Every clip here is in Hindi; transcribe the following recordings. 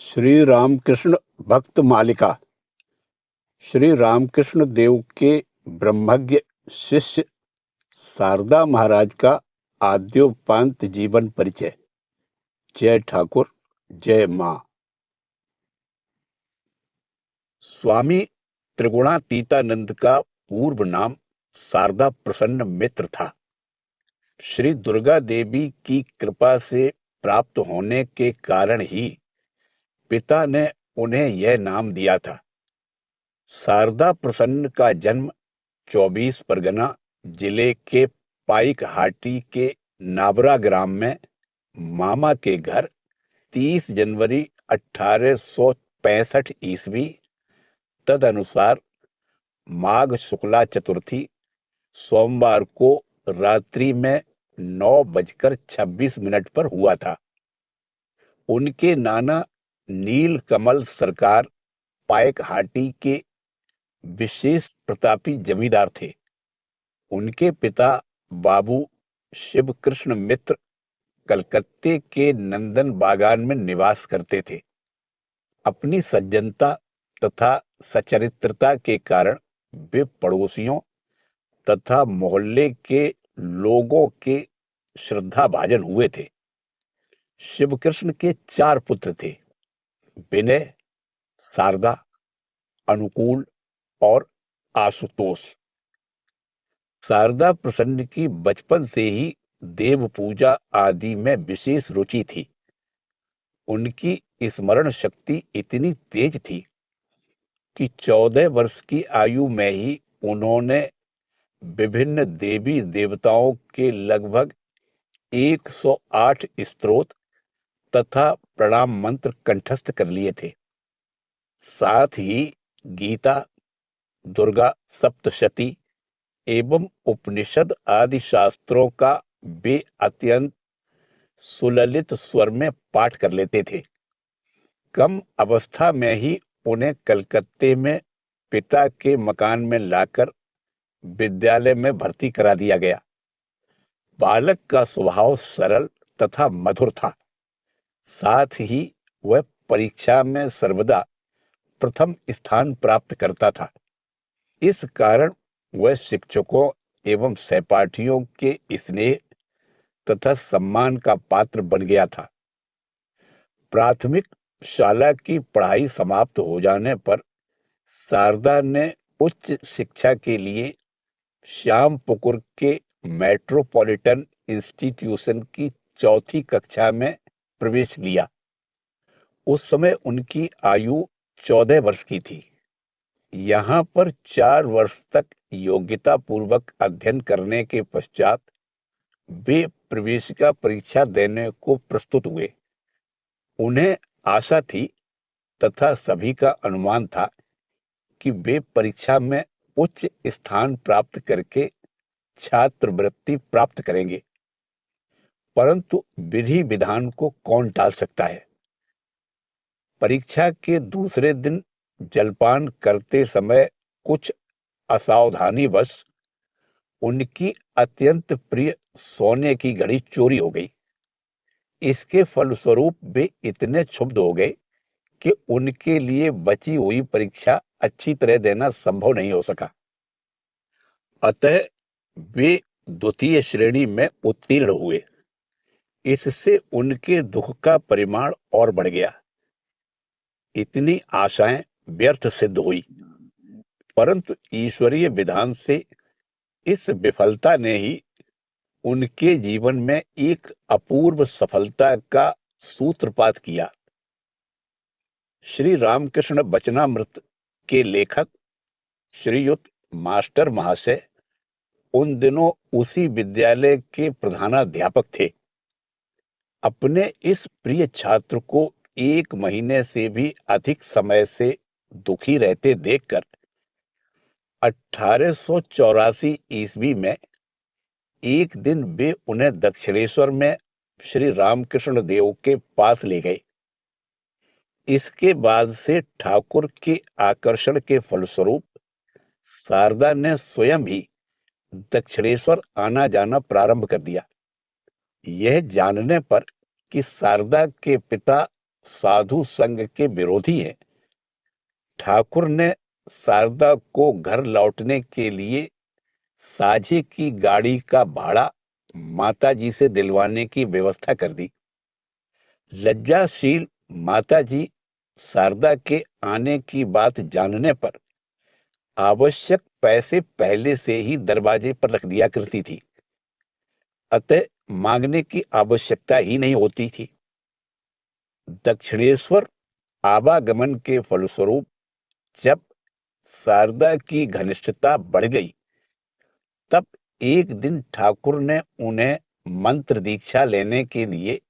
श्री रामकृष्ण भक्त मालिका। श्री रामकृष्ण देव के ब्रह्मज्ञ शिष्य शारदा महाराज का आद्योपांत जीवन परिचय। जय ठाकुर, जय मां। स्वामी त्रिगुणातीतानंद का पूर्व नाम शारदा प्रसन्न मित्र था। श्री दुर्गा देवी की कृपा से प्राप्त होने के कारण ही पिता ने उन्हें यह नाम दिया था। शारदा प्रसन्न का जन्म 24 परगना जिले के पाइकहाटी के नाबरा ग्राम में मामा के घर 30 जनवरी 1865 ईस्वी तदनुसार माघ शुक्ला चतुर्थी सोमवार को रात्रि में 9:26 पर हुआ था। उनके नाना नील कमल सरकार पाइकहाटी के विशेष प्रतापी जमींदार थे। उनके पिता बाबू शिव कृष्ण मित्र कलकत्ते के नंदन बागान में निवास करते थे। अपनी सज्जनता तथा सचरित्रता के कारण वे पड़ोसियों तथा मोहल्ले के लोगों के श्रद्धाभाजन हुए थे। शिव कृष्ण के 4 पुत्र थे, विनय, शारदा, अनुकूल और आशुतोष। शारदा प्रसन्न की बचपन से ही देव पूजा आदि में विशेष रुचि थी। उनकी स्मरण शक्ति इतनी तेज थी कि 14 वर्ष की आयु में ही उन्होंने विभिन्न देवी देवताओं के लगभग 108 स्तोत्र तथा प्रणाम मंत्र कंठस्थ कर लिए थे। साथ ही गीता, दुर्गा सप्तशती एवं उपनिषद आदि शास्त्रों का वे अत्यंत सुललित स्वर में पाठ कर लेते थे। कम अवस्था में ही उन्हें कलकत्ते में पिता के मकान में लाकर विद्यालय में भर्ती करा दिया गया। बालक का स्वभाव सरल तथा मधुर था। साथ ही वह परीक्षा में सर्वदा प्रथम स्थान प्राप्त करता था। इस कारण वह शिक्षकों एवं सहपाठियों के स्नेह तथा सम्मान का पात्र बन गया था। प्राथमिक शाला की पढ़ाई समाप्त हो जाने पर शारदा ने उच्च शिक्षा के लिए श्यामपुकुर के मेट्रोपॉलिटन इंस्टीट्यूशन की 4ठी कक्षा में प्रवेश लिया। उस समय उनकी आयु 14 वर्ष की थी। यहाँ पर 4 वर्ष तक योग्यता पूर्वक अध्ययन करने के पश्चात वे प्रवेशिका परीक्षा देने को प्रस्तुत हुए। उन्हें आशा थी तथा सभी का अनुमान था कि वे परीक्षा में उच्च स्थान प्राप्त करके छात्रवृत्ति प्राप्त करेंगे, परंतु विधि विधान को कौन टाल सकता है। परीक्षा के दूसरे दिन जलपान करते समय कुछ असावधानीवश उनकी अत्यंत प्रिय सोने की घड़ी चोरी हो गई। इसके फलस्वरूप वे इतने क्षुब्ध हो गए कि उनके लिए बची हुई परीक्षा अच्छी तरह देना संभव नहीं हो सका। अतः वे द्वितीय श्रेणी में उत्तीर्ण हुए। इससे उनके दुख का परिमाण और बढ़ गया। इतनी आशाएं व्यर्थ सिद्ध हुई, परंतु ईश्वरीय विधान से इस विफलता ने ही उनके जीवन में एक अपूर्व सफलता का सूत्रपात किया। श्री रामकृष्ण वचनामृत के लेखक श्रीयुत मास्टर महाशय उन दिनों उसी विद्यालय के प्रधानाध्यापक थे। अपने इस प्रिय छात्र को 1 महीने से भी अधिक समय से दुखी रहते देखकर 1884 ईस्वी में एक दिन वे उन्हें दक्षिणेश्वर में श्री रामकृष्ण देव के पास ले गए। इसके बाद से ठाकुर के आकर्षण के फलस्वरूप शारदा ने स्वयं ही दक्षिणेश्वर आना जाना प्रारंभ कर दिया। यह जानने पर कि शारदा के पिता साधु संघ के विरोधी हैं। ठाकुर ने शारदा को घर लौटने के लिए साझे की गाड़ी का भाड़ा माताजी से दिलवाने की व्यवस्था कर दी। लज्जाशील माताजी शारदा के आने की बात जानने पर आवश्यक पैसे पहले से ही दरवाजे पर रख दिया करती थी, अतः मांगने की आवश्यकता ही नहीं होती थी। दक्षिणेश्वर आवागमन के फलस्वरूप जब शारदा की घनिष्ठता बढ़ गई, तब एक दिन ठाकुर ने उन्हें मंत्र दीक्षा लेने के लिए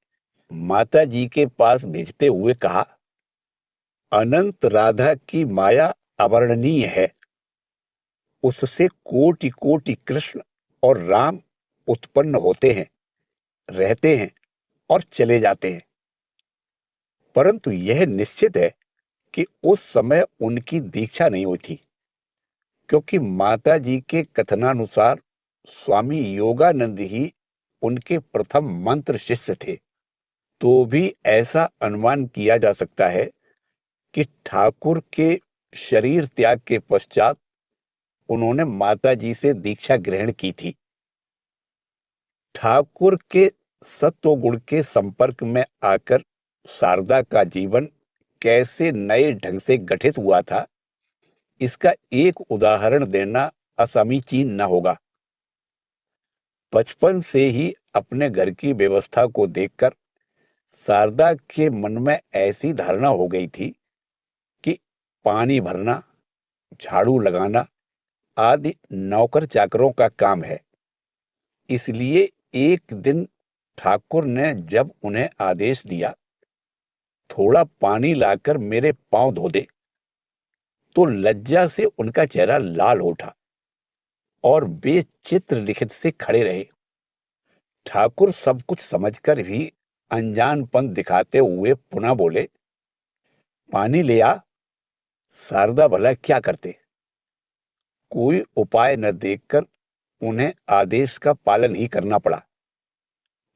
माताजी के पास भेजते हुए कहा, अनंत राधा की माया अवर्णनीय है। उससे कोटि कोटि कृष्ण और राम उत्पन्न होते हैं, रहते हैं और चले जाते हैं। परंतु यह निश्चित है कि उस समय उनकी दीक्षा नहीं हुई थी, क्योंकि माता जी के कथनानुसार स्वामी योगानंद ही उनके प्रथम मंत्र शिष्य थे। तो भी ऐसा अनुमान किया जा सकता है कि ठाकुर के शरीर त्याग के पश्चात उन्होंने माता जी से दीक्षा ग्रहण की थी। ठाकुर के सत्व गुण के संपर्क में आकर शारदा का जीवन कैसे नए ढंग से गठित हुआ था, इसका एक उदाहरण देना असमीचीन न होगा। बचपन से ही अपने घर की व्यवस्था को देखकर शारदा के मन में ऐसी धारणा हो गई थी कि पानी भरना, झाड़ू लगाना आदि नौकर चाकरों का काम है। इसलिए एक दिन ठाकुर ने जब उन्हें आदेश दिया, थोड़ा पानी लाकर मेरे पांव धो दे, तो लज्जा से उनका चेहरा लाल हो उठा और वे चित्र लिखित से खड़े रहे। ठाकुर सब कुछ समझकर भी अनजानपन दिखाते हुए पुनः बोले, पानी ले आ। शारदा भला क्या करते। कोई उपाय न देखकर उन्हें आदेश का पालन ही करना पड़ा।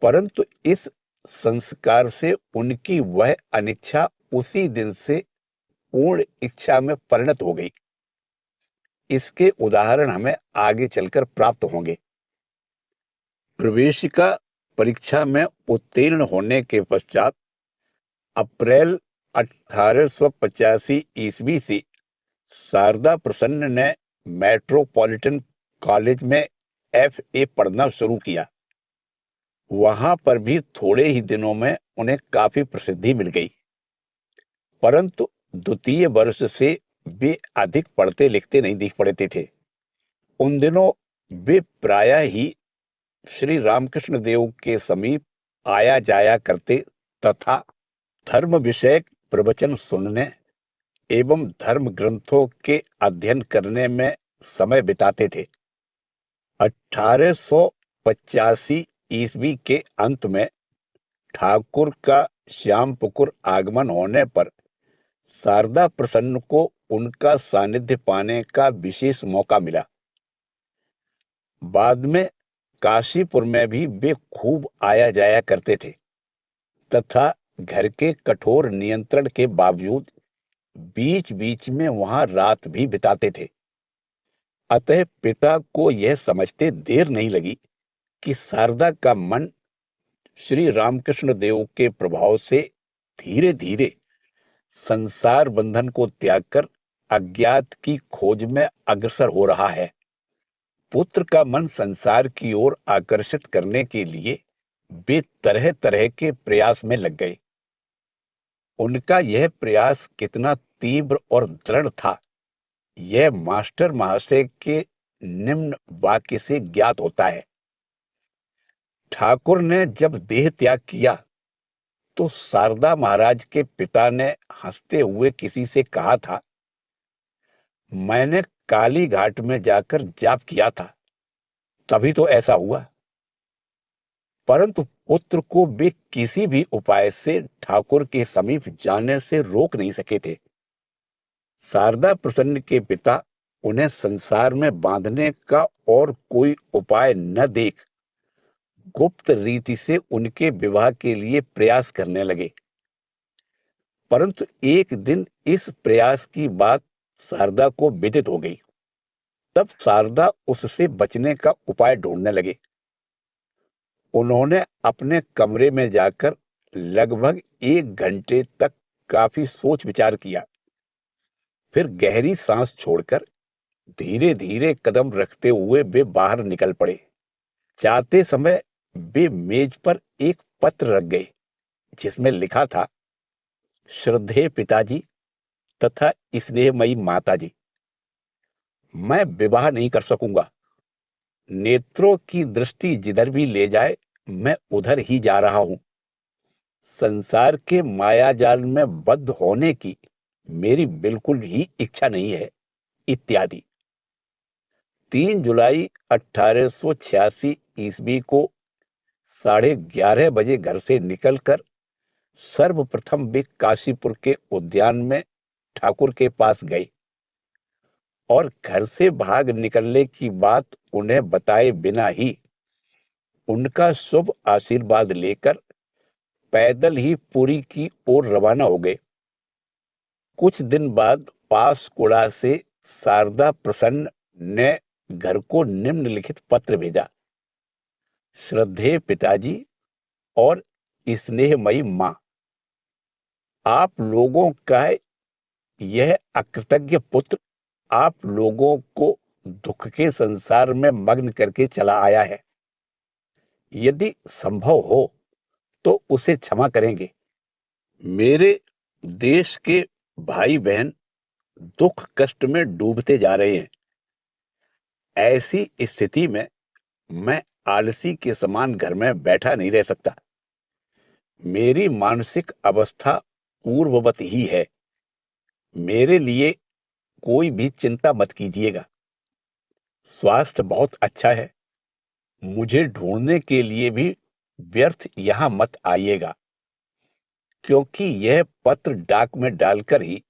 परंतु इस संस्कार से उनकी वह अनिच्छा उसी दिन से पूर्ण इच्छा में परिणत हो गई। इसके उदाहरण हमें आगे चलकर प्राप्त होंगे। प्रवेशिका परीक्षा में उत्तीर्ण होने के पश्चात अप्रैल 1885 ईस्वी से शारदा प्रसन्न ने मेट्रोपॉलिटन कॉलेज में एफए पढ़ना शुरू किया। वहां पर भी थोड़े ही दिनों में उन्हें काफी प्रसिद्धि मिल गई, परंतु द्वितीय वर्ष से वे अधिक पढ़ते लिखते नहीं दिख पड़ते थे। उन दिनों वे प्रायः ही श्री रामकृष्ण देव के समीप आया जाया करते तथा धर्म विषयक प्रवचन सुनने एवं धर्म ग्रंथों के अध्ययन करने में समय बिताते थे। 1885 ईस्वी के अंत में ठाकुर का श्यामपुकुर आगमन होने पर शारदा प्रसन्न को उनका सानिध्य पाने का विशेष मौका मिला। बाद में काशीपुर में भी वे खूब आया जाया करते थे तथा घर के कठोर नियंत्रण के बावजूद बीच बीच में वहां रात भी बिताते थे। अतः पिता को यह समझते देर नहीं लगी कि शारदा का मन श्री रामकृष्ण देव के प्रभाव से धीरे धीरे संसार बंधन को त्याग कर अज्ञात की खोज में अग्रसर हो रहा है। पुत्र का मन संसार की ओर आकर्षित करने के लिए वे तरह तरह के प्रयास में लग गए। उनका यह प्रयास कितना तीव्र और दृढ़ था, यह मास्टर महाशय के निम्न वाक्य से ज्ञात होता है। ठाकुर ने जब देह त्याग किया तो शारदा महाराज के पिता ने हंसते हुए किसी से कहा था, मैंने काली घाट में जाकर जाप किया था, तभी तो ऐसा हुआ। परंतु पुत्र को वे किसी भी उपाय से ठाकुर के समीप जाने से रोक नहीं सके थे। शारदा प्रसन्न के पिता उन्हें संसार में बांधने का और कोई उपाय न देख गुप्त रीति से उनके विवाह के लिए प्रयास करने लगे। परंतु एक दिन इस प्रयास की बात शारदा को विदित हो गई। तब शारदा उससे बचने का उपाय ढूंढने लगे। उन्होंने अपने कमरे में जाकर लगभग 1 घंटे तक काफी सोच विचार किया। फिर गहरी सांस छोड़कर धीरे धीरे कदम रखते हुए वे बाहर निकल पड़े। जाते समय वे मेज पर एक पत्र रख गए, जिसमें लिखा था, श्रद्धेय पिताजी तथा स्नेहमयी माताजी, मैं विवाह नहीं कर सकूंगा। नेत्रों की दृष्टि जिधर भी ले जाए मैं उधर ही जा रहा हूं। संसार के मायाजाल में बद्ध होने की मेरी बिल्कुल ही इच्छा नहीं है, इत्यादि। 3 जुलाई 1886 ईस्वी को 11:30 बजे घर से निकलकर सर्वप्रथम वे काशीपुर के उद्यान में ठाकुर के पास गए और घर से भाग निकलने की बात उन्हें बताए बिना ही उनका शुभ आशीर्वाद लेकर पैदल ही पुरी की ओर रवाना हो गए। कुछ दिन बाद पासकुड़ा से शारदा प्रसन्न ने घर को निम्नलिखित पत्र भेजा। श्रद्धेय पिताजी और स्नेहमयी मां, आप लोगों का यह अकृतज्ञ पुत्र आप लोगों को दुख के संसार में मग्न करके चला आया है। यदि संभव हो तो उसे क्षमा करेंगे। मेरे देश के भाई बहन दुख कष्ट में डूबते जा रहे हैं। ऐसी स्थिति में मैं आलसी के समान घर में बैठा नहीं रह सकता। मेरी मानसिक अवस्था पूर्ववत ही है। मेरे लिए कोई भी चिंता मत कीजिएगा। स्वास्थ्य बहुत अच्छा है। मुझे ढूंढने के लिए भी व्यर्थ यहां मत आइएगा, क्योंकि यह पत्र डाक में डालकर ही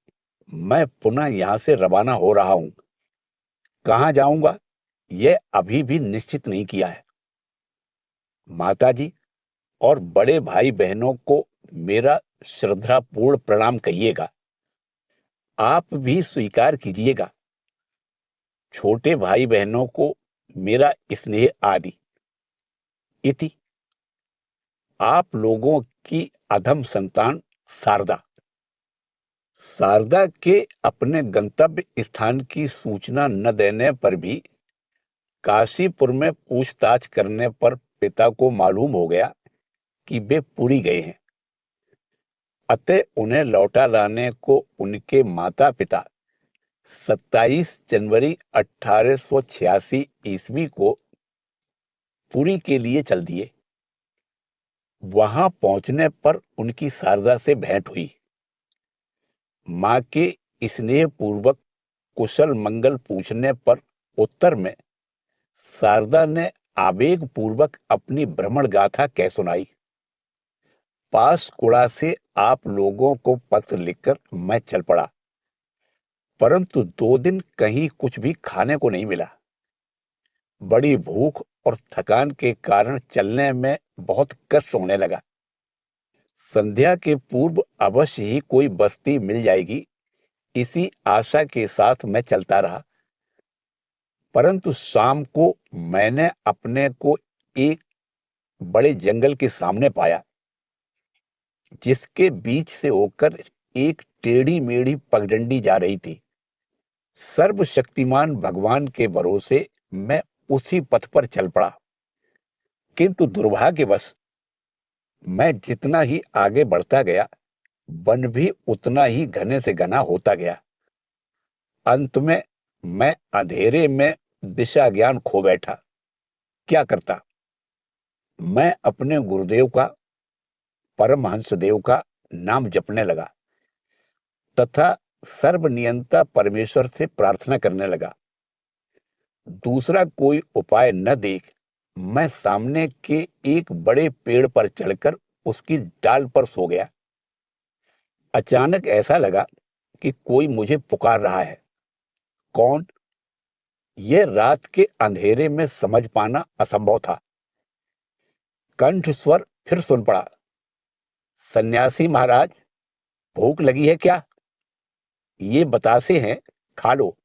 मैं पुनः यहां से रवाना हो रहा हूं। कहां जाऊंगा यह अभी भी निश्चित नहीं किया है। माताजी और बड़े भाई बहनों को मेरा श्रद्धापूर्ण प्रणाम कहिएगा। आप भी स्वीकार कीजिएगा। छोटे भाई बहनों को मेरा स्नेह आदि। इति आप लोगों की अधम संतान शारदा। शारदा के अपने गंतव्य स्थान की सूचना न देने पर भी काशीपुर में पूछताछ करने पर पिता को मालूम हो गया कि वे पुरी गए हैं। अतः उन्हें लौटा लाने को उनके माता पिता 27 जनवरी 1886 ईस्वी को पुरी के लिए चल दिए। वहां पहुंचने पर उनकी शारदा से भेंट हुई। मां के स्नेह पूर्वक कुशल मंगल पूछने पर उत्तर में शारदा ने आवेग पूर्वक अपनी भ्रमण गाथा कह सुनाई। पासकुड़ा से आप लोगों को पत्र लिखकर मैं चल पड़ा, परंतु 2 दिन कहीं कुछ भी खाने को नहीं मिला। बड़ी भूख और थकान के कारण चलने में बहुत कष्ट होने लगा। संध्या के पूर्व अवश्य ही कोई बस्ती मिल जाएगी, इसी आशा के साथ मैं चलता रहा। परंतु शाम को मैंने अपने को एक बड़े जंगल के सामने पाया, जिसके बीच से होकर एक टेढ़ी मेढ़ी पगडंडी जा रही थी। सर्वशक्तिमान भगवान के भरोसे मैं उसी पथ पर चल पड़ा, किंतु दुर्भाग्यवश मैं जितना ही आगे बढ़ता गया, वन भी उतना ही घने से घना होता गया। अंत में मैं अंधेरे में दिशा ज्ञान खो बैठा। क्या करता? मैं अपने गुरुदेव का, परमहंस देव का नाम जपने लगा तथा सर्वनियंता परमेश्वर से प्रार्थना करने लगा। दूसरा कोई उपाय न देख मैं सामने के एक बड़े पेड़ पर चढ़कर उसकी डाल पर सो गया। अचानक ऐसा लगा कि कोई मुझे पुकार रहा है। कौन? यह रात के अंधेरे में समझ पाना असंभव था। कंठ स्वर फिर सुन पड़ा, सन्यासी महाराज, भूख लगी है क्या? ये बतासे हैं, खा लो।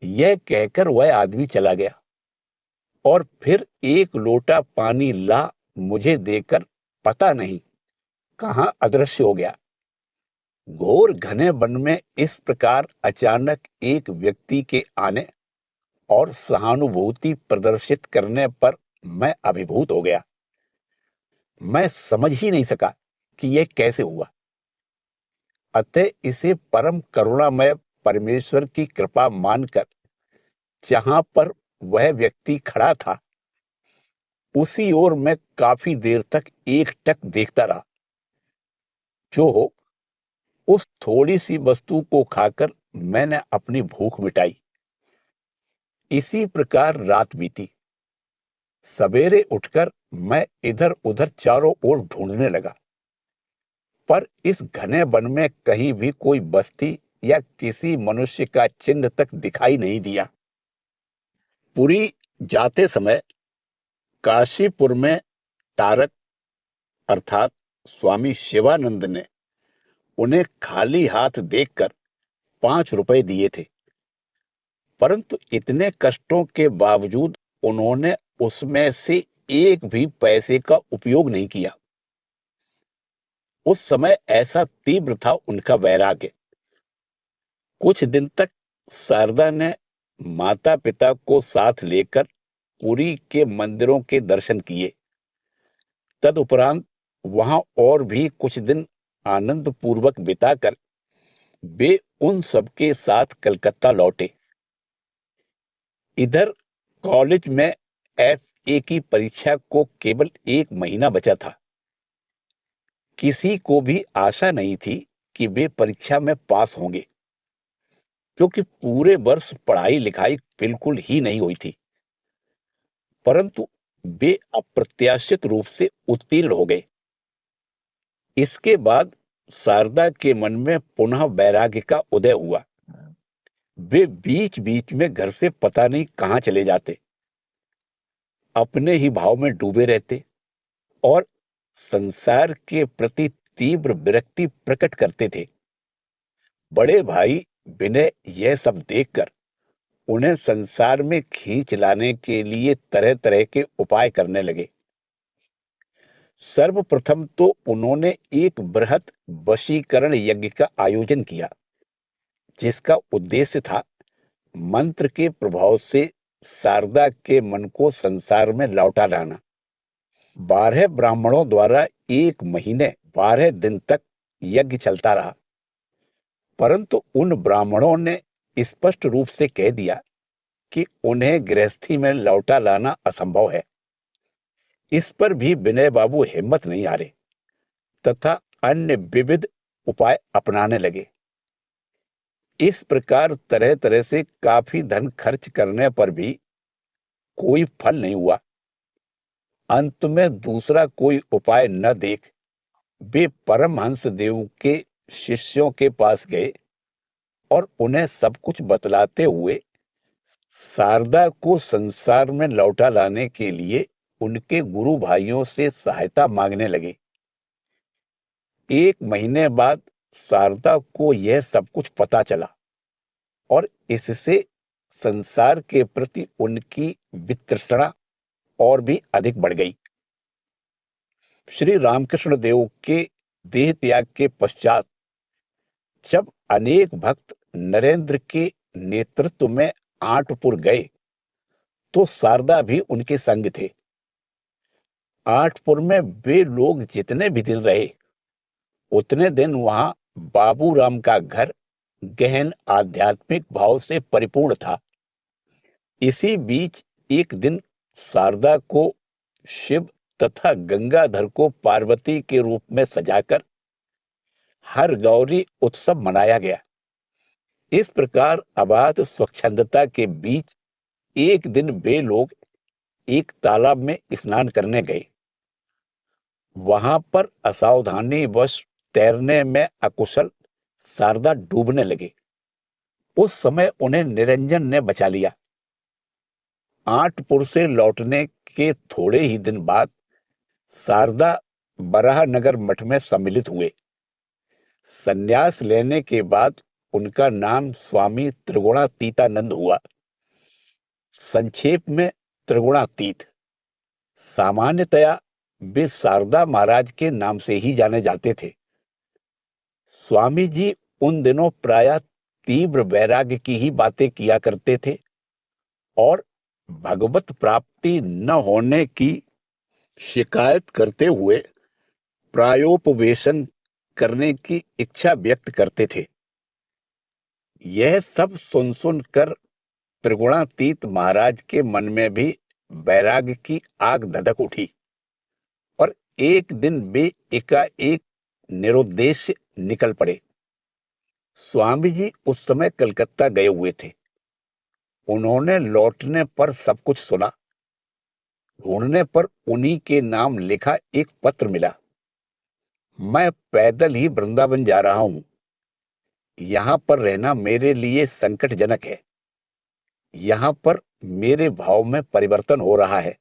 यह कहकर वह आदमी चला गया और फिर एक लोटा पानी ला मुझे देकर पता नहीं कहां अदृश्य हो गया। घोर घने वन में इस प्रकार अचानक एक व्यक्ति के आने और सहानुभूति प्रदर्शित करने पर मैं अभिभूत हो गया। मैं समझ ही नहीं सका कि यह कैसे हुआ। अतः इसे परम करुणामय परमेश्वर की कृपा मानकर जहां पर वह व्यक्ति खड़ा था उसी ओर मैं काफी देर तक एकटक देखता रहा। जो हो, उस थोड़ी सी वस्तु को खाकर मैंने अपनी भूख मिटाई। इसी प्रकार रात बीती। सवेरे उठकर मैं इधर उधर चारों ओर ढूंढने लगा, पर इस घने वन में कहीं भी कोई बस्ती या किसी मनुष्य का चिन्ह तक दिखाई नहीं दिया। पुरी जाते समय काशीपुर में तारक अर्थात स्वामी शिवानंद ने उन्हें खाली हाथ देखकर 5 रुपए दिए थे, परंतु इतने कष्टों के बावजूद उन्होंने उसमें से एक भी पैसे का उपयोग नहीं किया। उस समय ऐसा तीव्र था उनका वैराग्य। कुछ दिन तक शारदा ने माता पिता को साथ लेकर पुरी के मंदिरों के दर्शन किए। तदुपरांत वहां और भी कुछ दिन आनंद पूर्वक बिताकर वे उन सबके साथ कलकत्ता लौटे। इधर कॉलेज में एफए की परीक्षा को केवल 1 महीना बचा था। किसी को भी आशा नहीं थी कि वे परीक्षा में पास होंगे, क्योंकि पूरे वर्ष पढ़ाई लिखाई बिल्कुल ही नहीं हुई थी। परंतु वे अप्रत्याशित रूप से उत्तीर्ण हो गए। इसके बाद शारदा के मन में पुनः वैराग्य का उदय हुआ। वे बीच बीच में घर से पता नहीं कहां चले जाते, अपने ही भाव में डूबे रहते और संसार के प्रति तीव्र विरक्ति प्रकट करते थे। बड़े भाई विनय यह सब देखकर उन्हें संसार में खींच लाने के लिए तरह तरह के उपाय करने लगे। सर्वप्रथम तो उन्होंने एक बृहत वशीकरण यज्ञ का आयोजन किया, जिसका उद्देश्य था मंत्र के प्रभाव से शारदा के मन को संसार में लौटा लाना। 12 ब्राह्मणों द्वारा 1 महीने 12 दिन तक यज्ञ चलता रहा, परंतु उन ब्राह्मणों ने स्पष्ट रूप से कह दिया कि उन्हें गृहस्थी में लौटा लाना असंभव है। इस पर भी विनय बाबू हिम्मत नहीं हारे तथा अन्य विविध उपाय अपनाने लगे। इस प्रकार तरह तरह से काफी धन खर्च करने पर भी कोई फल नहीं हुआ। अंत में दूसरा कोई उपाय न देख वे परमहंस देव के शिष्यों के पास गए और उन्हें सब कुछ बतलाते हुए शारदा को संसार में लौटा लाने के लिए उनके गुरु भाइयों से सहायता मांगने लगे। 1 महीने बाद शारदा को यह सब कुछ पता चला और इससे संसार के प्रति उनकी वितृष्णा और भी अधिक बढ़ गई। श्री रामकृष्ण देव के देह त्याग के पश्चात जब अनेक भक्त नरेंद्र के नेतृत्व में आठपुर गए तो शारदा भी उनके संग थे। आठपुर में वे लोग जितने भी दिन रहे उतने दिन वहां बाबूराम का घर गहन आध्यात्मिक भाव से परिपूर्ण था। इसी बीच एक दिन शारदा को शिव तथा गंगाधर को पार्वती के रूप में सजाकर हर गौरी उत्सव मनाया गया। इस प्रकार अबाध स्वच्छंदता के बीच एक दिन वे लोग एक तालाब में स्नान करने गए। वहां पर असावधानी वश तैरने में अकुशल शारदा डूबने लगे। उस समय उन्हें निरंजन ने बचा लिया। आठपुर से लौटने के थोड़े ही दिन बाद शारदा बराहनगर मठ में सम्मिलित हुए। संन्यास लेने के बाद उनका नाम स्वामी त्रिगुणातीतानंद हुआ। संक्षेप में त्रिगुणातीत। सामान्यतया वे शारदा महाराज के नाम से ही जाने जाते थे। स्वामी जी उन दिनों प्रायः तीव्र वैराग्य की ही बातें किया करते थे और भगवत प्राप्ति न होने की शिकायत करते हुए प्रायोपवेशन करने की इच्छा व्यक्त करते थे। यह सब सुन सुनकर त्रिगुणातीत महाराज के मन में भी वैराग्य की आग धधक उठी और एक दिन वे एकाएक निरुद्देश्य निकल पड़े। स्वामी जी उस समय कलकत्ता गए हुए थे। उन्होंने लौटने पर सब कुछ सुना। ढूंढने पर उन्हीं के नाम लिखा एक पत्र मिला। मैं पैदल ही वृंदावन जा रहा हूं। यहां पर रहना मेरे लिए संकटजनक है। यहां पर मेरे भाव में परिवर्तन हो रहा है।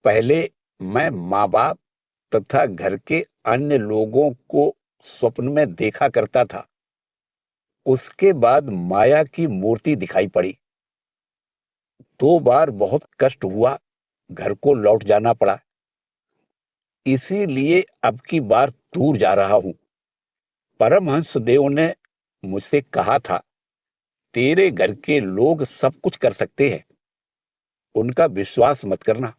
पहले मैं माँ बाप तथा घर के अन्य लोगों को स्वप्न में देखा करता था। उसके बाद माया की मूर्ति दिखाई पड़ी। 2 बार बहुत कष्ट हुआ, घर को लौट जाना पड़ा। इसीलिए अब की बार दूर जा रहा हूं। परमहंस देव ने मुझसे कहा था, तेरे घर के लोग सब कुछ कर सकते हैं, उनका विश्वास मत करना।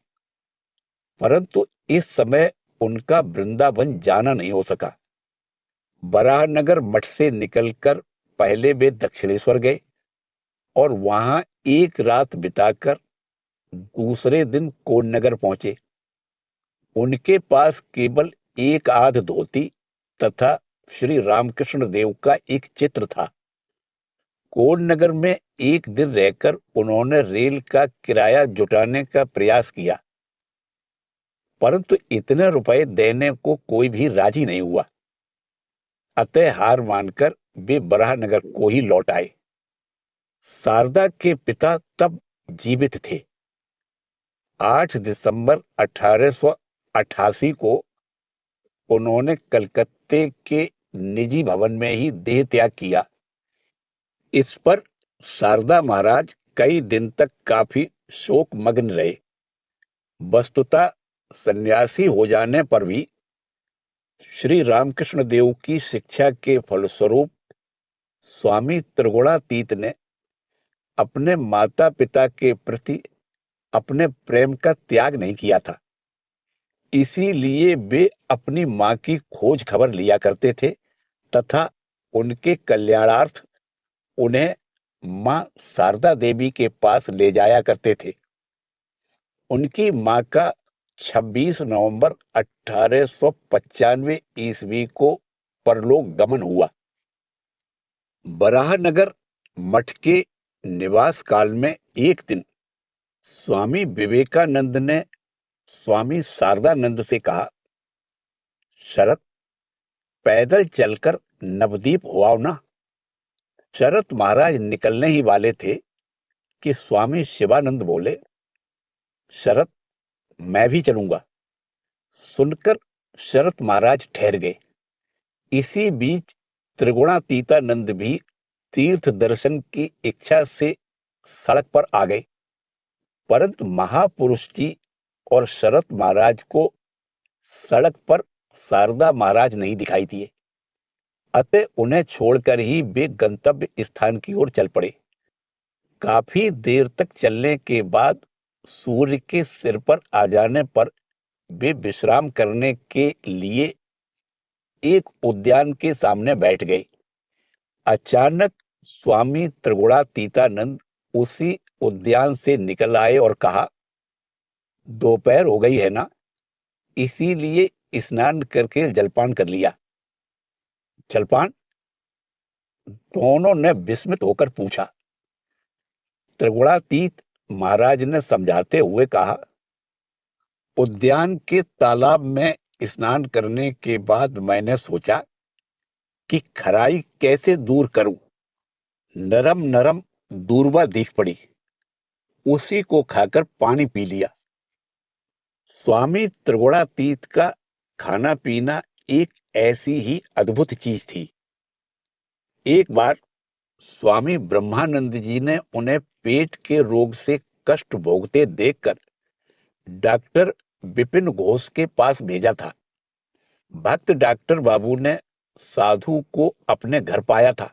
परंतु इस समय उनका वृंदावन जाना नहीं हो सका। बराहनगर मठ से निकलकर पहले वे दक्षिणेश्वर गए और वहां एक रात बिताकर दूसरे दिन कोन्नगर पहुंचे। उनके पास केवल एक आध धोती तथा श्री रामकृष्ण देव का एक चित्र था। कोन्नगर में एक दिन रहकर उन्होंने रेल का किराया जुटाने का प्रयास किया, परंतु इतने रुपए देने को कोई भी राजी नहीं हुआ। अतः हार मानकर वे बराहनगर को ही लौट आए। शारदा के पिता तब जीवित थे। 8 दिसंबर 1888 को उन्होंने कलकत्ते के निजी भवन में ही देह त्याग किया। इस पर शारदा महाराज कई दिन तक काफी शोकमग्न रहे। वस्तुतः सन्यासी हो जाने पर भी श्री रामकृष्ण देव की शिक्षा के फलस्वरूप स्वामी त्रिगुणातीत ने अपने माता पिता के प्रति अपने प्रेम का त्याग नहीं किया था। इसीलिए वे अपनी मां की खोज खबर लिया करते थे तथा उनके कल्याणार्थ उन्हें मां शारदा देवी के पास ले जाया करते थे। उनकी मां का 26 नवंबर 1895 ईस्वी को परलोक गमन हुआ। बराहनगर मठ के निवास काल में एक दिन स्वामी विवेकानंद ने स्वामी शारदानंद से कहा, शरत, पैदल चलकर नवद्वीप हो आओ ना। शरत महाराज निकलने ही वाले थे कि स्वामी शिवानंद बोले, शरत, मैं भी चलूंगा। सुनकर शरत महाराज ठहर गए। इसी बीच त्रिगुणातीतानंद भी तीर्थ दर्शन की इच्छा से सड़क पर आ गए, परंतु महापुरुष जी और शरत महाराज को सड़क पर शारदा महाराज नहीं दिखाई दिए। अतः उन्हें छोड़कर ही वे गंतव्य स्थान की ओर चल पड़े। काफी देर तक चलने के बाद सूर्य के सिर पर आ जाने पर वे विश्राम करने के लिए एक उद्यान के सामने बैठ गए। अचानक स्वामी त्रिगुणातीतानंद उसी उद्यान से निकल आए और कहा, दोपहर हो गई है ना, इसीलिए स्नान करके जलपान कर लिया। जलपान? दोनों ने विस्मित होकर पूछा। त्रिगुणातीत महाराज ने समझाते हुए कहा, उद्यान के तालाब में स्नान करने के बाद मैंने सोचा कि खराई कैसे दूर करूं। नरम नरम दूर्वा दिख पड़ी, उसी को खाकर पानी पी लिया। स्वामी त्रिगुणातीत का खाना पीना एक ऐसी ही अद्भुत चीज थी। एक बार स्वामी ब्रह्मानंद जी ने उन्हें पेट के रोग से कष्ट भोगते देखकर डॉक्टर विपिन घोष के पास भेजा था। भक्त डॉक्टर बाबू ने साधु को अपने घर पाया था।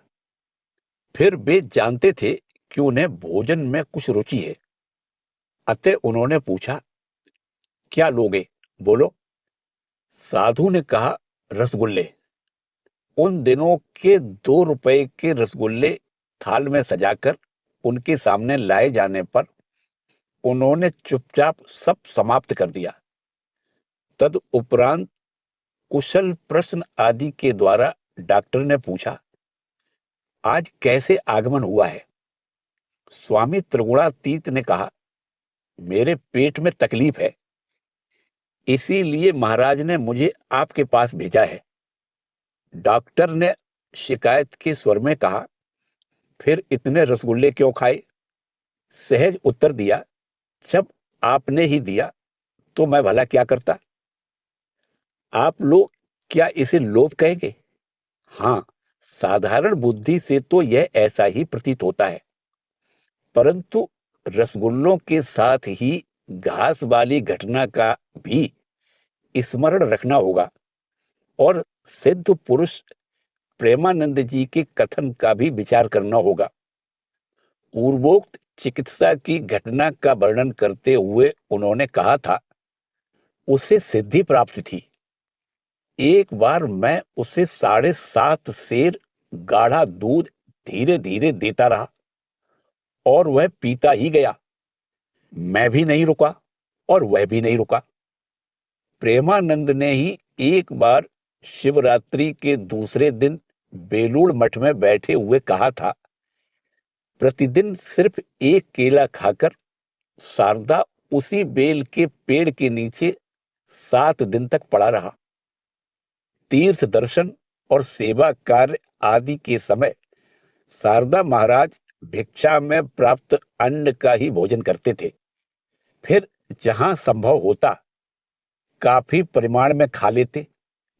फिर वे जानते थे कि उन्हें भोजन में कुछ रुचि है, अतः उन्होंने पूछा, क्या लोगे, बोलो। साधु ने कहा, रसगुल्ले। उन दिनों के 2 रुपए के रसगुल्ले थाल में सजाकर उनके सामने लाए जाने पर उन्होंने चुपचाप सब समाप्त कर दिया। तदुपरांत कुशल प्रश्न आदि के द्वारा डॉक्टर ने पूछा, आज कैसे आगमन हुआ है। स्वामी त्रिगुणातीत ने कहा, मेरे पेट में तकलीफ है, इसीलिए महाराज ने मुझे आपके पास भेजा है। डॉक्टर ने शिकायत के स्वर में कहा, फिर इतने रसगुल्ले क्यों खाए। सहज उत्तर दिया, जब आपने ही दिया तो मैं भला क्या करता। आप लोग क्या इसे लोभ कहेंगे। हाँ, साधारण बुद्धि से तो यह ऐसा ही प्रतीत होता है, परंतु रसगुल्लों के साथ ही घास वाली घटना का भी स्मरण रखना होगा और सिद्ध पुरुष प्रेमानंद जी के कथन का भी विचार करना होगा। पूर्वोक्त चिकित्सा की घटना का वर्णन करते हुए उन्होंने कहा था, उसे सिद्धि प्राप्त थी। एक बार मैं उसे 7.5 सेर गाढ़ा दूध धीरे धीरे देता रहा और वह पीता ही गया। मैं भी नहीं रुका और वह भी नहीं रुका। प्रेमानंद ने ही एक बार शिवरात्रि के दूसरे दिन बेलूड़ मठ में बैठे हुए कहा था, प्रतिदिन सिर्फ एक केला खाकर शारदा उसी बेल के पेड़ के नीचे 7 दिन तक पड़ा रहा। तीर्थ दर्शन और सेवा कार्य आदि के समय शारदा महाराज भिक्षा में प्राप्त अन्न का ही भोजन करते थे। फिर जहां संभव होता काफी परिमाण में खा लेते,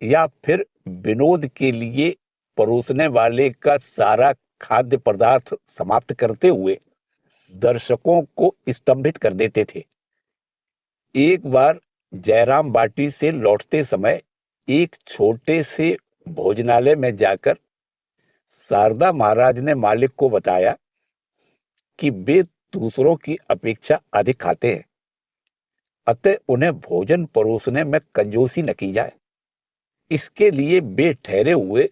या फिर विनोद के लिए परोसने वाले का सारा खाद्य पदार्थ समाप्त करते हुए दर्शकों को स्तंभित कर देते थे। एक बार जयराम बाटी से लौटते समय एक छोटे से भोजनालय में जाकर शारदा महाराज ने मालिक को बताया कि वे दूसरों की अपेक्षा अधिक खाते हैं, अतः उन्हें भोजन परोसने में कंजूसी न की जाए। इसके लिए वे ठहरे हुए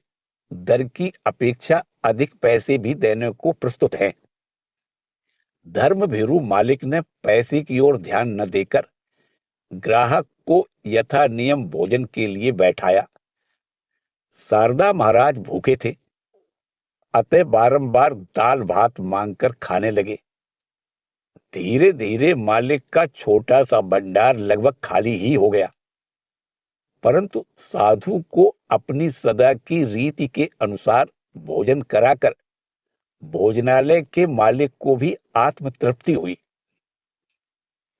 दर की अपेक्षा अधिक पैसे भी देने को प्रस्तुत हैं। धर्मभीरू मालिक ने पैसे की ओर ध्यान न देकर ग्राहक को यथा नियम भोजन के लिए बैठाया। शारदा महाराज भूखे थे, अतः बारंबार दाल भात मांगकर खाने लगे। धीरे धीरे मालिक का छोटा सा भंडार लगभग खाली ही हो गया, परंतु साधु को अपनी सदा की रीति के अनुसार भोजन कराकर भोजनालय के मालिक को भी आत्म तृप्ति हुई।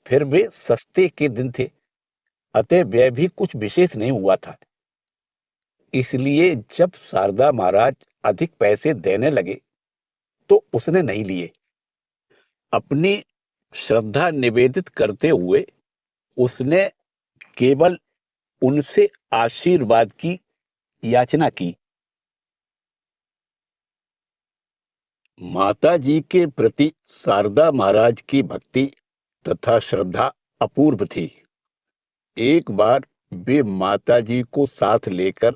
फिर वे सस्ते के दिन थे, अतः व्यय भी कुछ विशेष नहीं हुआ था। इसलिए जब शारदा महाराज अधिक पैसे देने लगे तो उसने नहीं लिए। अपनी श्रद्धा निवेदित करते हुए उसने केवल उनसे आशीर्वाद की याचना की। माता जी के प्रति शारदा महाराज की भक्ति तथा श्रद्धा अपूर्व थी। एक बार वे माता जी को साथ लेकर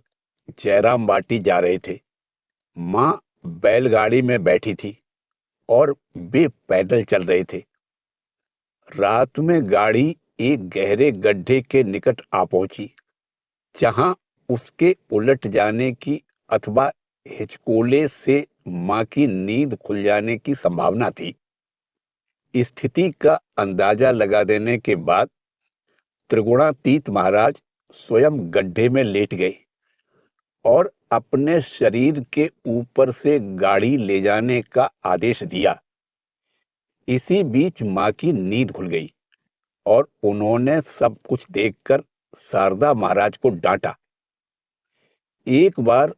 जयराम बाटी जा रहे थे। मां बैलगाड़ी में बैठी थी और वे पैदल चल रहे थे। रात में गाड़ी एक गहरे गड्ढे के निकट आ पहुंची, जहां उसके उलट जाने की अथवा हिचकोले से मां की नींद खुल जाने की संभावना थी। स्थिति का अंदाजा लगा देने के बाद त्रिगुणातीत महाराज स्वयं गड्ढे में लेट गए और अपने शरीर के ऊपर से गाड़ी ले जाने का आदेश दिया। इसी बीच मां की नींद खुल गई और उन्होंने सब कुछ देखकर शारदा महाराज को डांटा। एक बार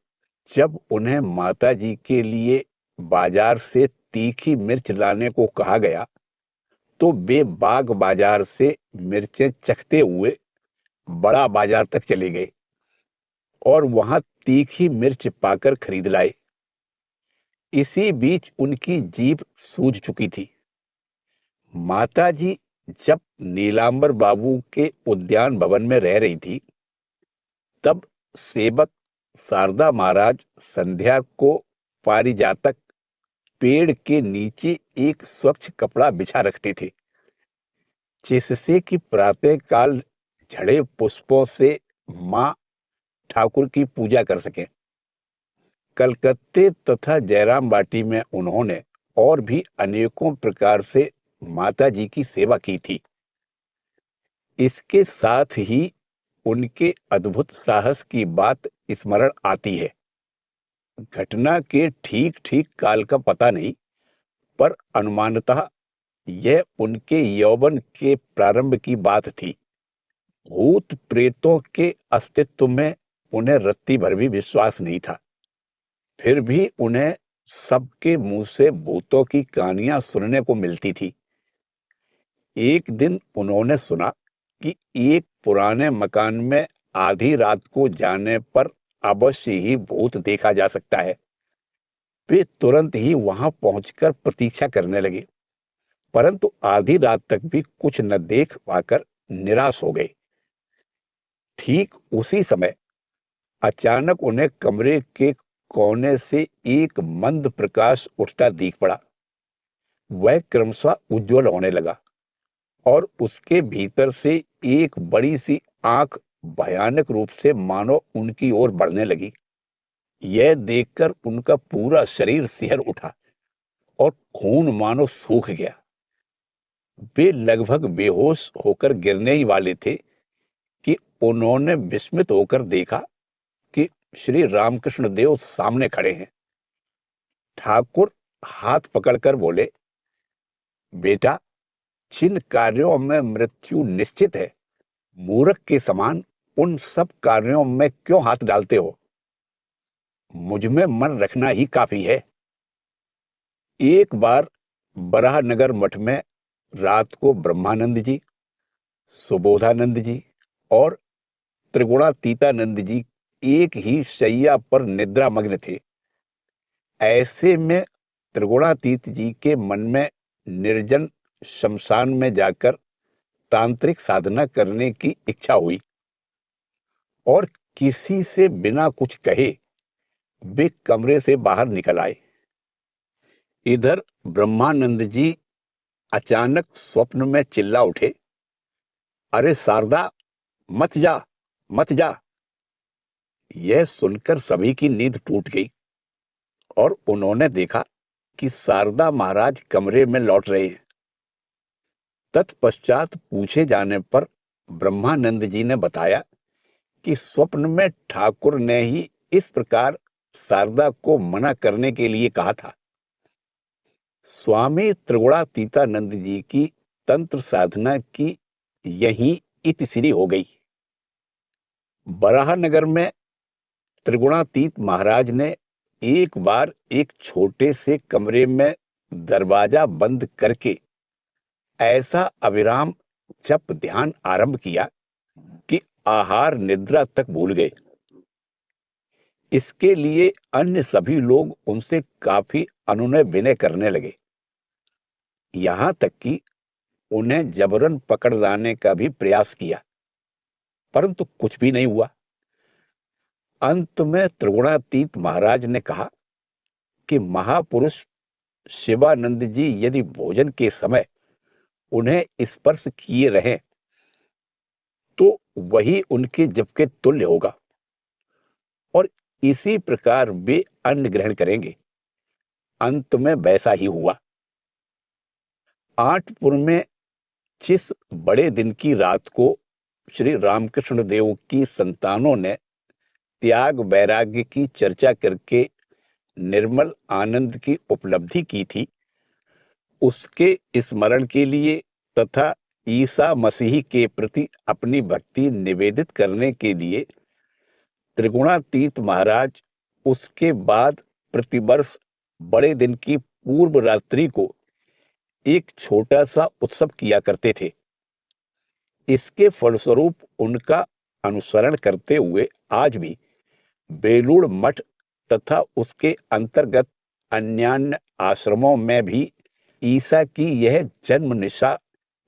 जब उन्हें माताजी के लिए बाजार से तीखी मिर्च लाने को कहा गया, तो वे बाग बाजार से मिर्चें चखते हुए बड़ा बाजार तक चले गए और वहां तीखी मिर्च पाकर खरीद लाए। इसी बीच उनकी जीभ सूज चुकी थी। माताजी जब नीलांबर बाबू के उद्यान भवन में रह रही थी, तब सेवक शारदा महाराज संध्या को पारिजातक पेड़ के नीचे एक स्वच्छ कपड़ा बिछा रखते थे, जिससे कि प्रातः काल झड़े पुष्पों से मां ठाकुर की पूजा कर सकें। कलकत्ते तथा जयराम बाटी में उन्होंने और भी अनेकों प्रकार से माता जी की सेवा की थी। इसके साथ ही उनके अद्भुत साहस की बात स्मरण आती है। घटना के ठीक ठीक काल का पता नहीं, पर अनुमानतः यह उनके यौवन के प्रारंभ की बात थी। भूत प्रेतों के अस्तित्व में उन्हें रत्ती भर भी विश्वास नहीं था। फिर भी उन्हें सबके मुंह से भूतों की कहानियां सुनने को मिलती थी। एक दिन उन्होंने सुना कि एक पुराने मकान में आधी रात को जाने पर अवश्य ही भूत देखा जा सकता है। वे तुरंत ही वहां पहुंचकर प्रतीक्षा करने लगे, परंतु आधी रात तक भी कुछ न देख पाकर निराश हो गए। ठीक उसी समय अचानक उन्हें कमरे के कोने से एक मंद प्रकाश उठता दिख पड़ा। वह क्रमशः उज्जवल होने लगा और उसके भीतर से एक बड़ी सी आंख भयानक रूप से मानो उनकी ओर बढ़ने लगी। यह देखकर उनका पूरा शरीर सिहर उठा और खून मानो सूख गया। वे लगभग बेहोश होकर गिरने ही वाले थे कि उन्होंने विस्मित होकर देखा कि श्री रामकृष्ण देव सामने खड़े हैं। ठाकुर हाथ पकड़कर बोले, बेटा, जिन कार्यों में मृत्यु निश्चित है, मूर्ख के समान उन सब कार्यों में क्यों हाथ डालते हो? मुझ में मन रखना ही काफी है। एक बार बराहनगर मठ में रात को ब्रह्मानंद जी, सुबोधानंद जी और त्रिगुणातीतानंद जी एक ही शैया पर निद्रा मग्न थे। ऐसे में त्रिगुणातीत जी के मन में निर्जन शमशान में जाकर तांत्रिक साधना करने की इच्छा हुई और किसी से बिना कुछ कहे वे कमरे से बाहर निकल आए। इधर ब्रह्मानंद जी अचानक स्वप्न में चिल्ला उठे, अरे शारदा, मत जा, मत जा। यह सुनकर सभी की नींद टूट गई और उन्होंने देखा कि शारदा महाराज कमरे में लौट रहे हैं। तत्पश्चात पूछे जाने पर ब्रह्मानंद जी ने बताया कि स्वप्न में ठाकुर ने ही इस प्रकार शारदा को मना करने के लिए कहा था। स्वामी त्रिगुणातीतानंद जी की तंत्र साधना की यही इतिश्री हो गई। बराहनगर में त्रिगुणातीत महाराज ने एक बार एक छोटे से कमरे में दरवाजा बंद करके ऐसा अविराम जप ध्यान आरंभ किया कि आहार निद्रा तक भूल गए। इसके लिए अन्य सभी लोग उनसे काफी अनुनय विनय करने लगे, यहां तक कि उन्हें जबरन पकड़ लाने का भी प्रयास किया, परंतु कुछ भी नहीं हुआ। अंत में त्रिगुणातीत महाराज ने कहा कि महापुरुष शिवानंद जी यदि भोजन के समय उन्हें स्पर्श किए रहें तो वही उनके जप के तुल्य होगा और इसी प्रकार वे अन्न ग्रहण करेंगे। अंत में वैसा ही हुआ। आठपुर में जिस बड़े दिन की रात को श्री रामकृष्ण देव की संतानों ने त्याग वैराग्य की चर्चा करके निर्मल आनंद की उपलब्धि की थी, उसके स्मरण के लिए तथा ईसा मसीह के प्रति अपनी भक्ति निवेदित करने के लिए त्रिगुणातीत महाराज उसके बाद प्रतिवर्ष बड़े दिन की पूर्व रात्रि को एक छोटा सा उत्सव किया करते थे। इसके फलस्वरूप उनका अनुसरण करते हुए आज भी बेलूड़ मठ तथा उसके अंतर्गत अन्यान्य आश्रमों में भी ईसा की यह जन्म निशा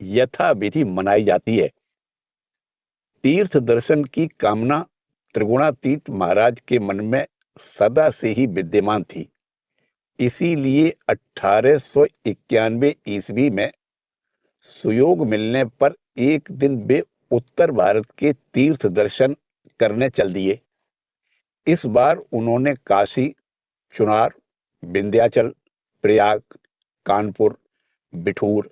यथाविधि मनाई जाती है। तीर्थ दर्शन की कामना त्रिगुणातीत महाराज के मन में सदा से ही विद्यमान थी। इसीलिए 1891 ईस्वी में सुयोग मिलने पर एक दिन वे उत्तर भारत के तीर्थ दर्शन करने चल दिए। इस बार उन्होंने काशी, चुनार, विंध्याचल, प्रयाग, कानपुर, बिठूर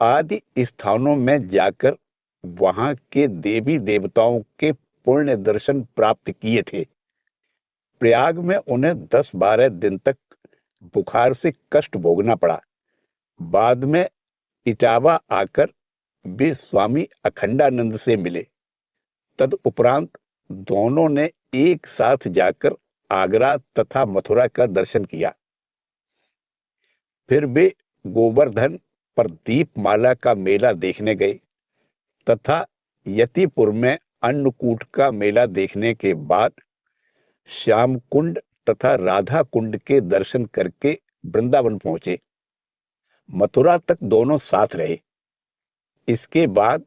आदि स्थानों में जाकर वहां के देवी देवताओं के पुण्य दर्शन प्राप्त किए थे। प्रयाग में उन्हें 10-12 दिन तक बुखार से कष्ट भोगना पड़ा। बाद में इटावा आकर वे स्वामी अखंडानंद से मिले। तदुपरांत दोनों ने एक साथ जाकर आगरा तथा मथुरा का दर्शन किया। फिर वे गोवर्धन पर दीपमाला का मेला देखने गए तथा यतिपुर में अन्नकूट का मेला देखने के बाद श्याम कुंड तथा राधा कुंड के दर्शन करके वृंदावन पहुंचे। मथुरा तक दोनों साथ रहे। इसके बाद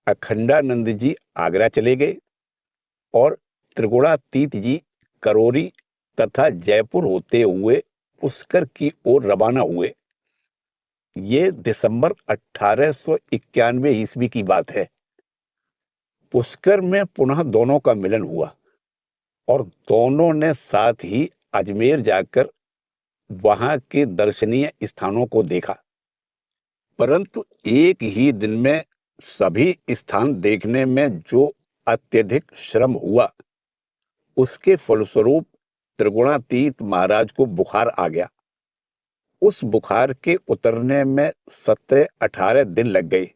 अखंडानंद जी आगरा चले गए और त्रिगुणातीत जी करौरी तथा जयपुर होते हुए पुष्कर की ओर रवाना हुए। ये दिसंबर 1891 ईस्वी की बात है। पुष्कर में पुनः दोनों का मिलन हुआ और दोनों ने साथ ही अजमेर जाकर वहां के दर्शनीय स्थानों को देखा। परंतु एक ही दिन में सभी स्थान देखने में जो अत्यधिक श्रम हुआ, उसके फलस्वरूप त्रिगुणातीत महाराज को बुखार आ गया। उस बुखार के उतरने में 17-18 दिन लग गए।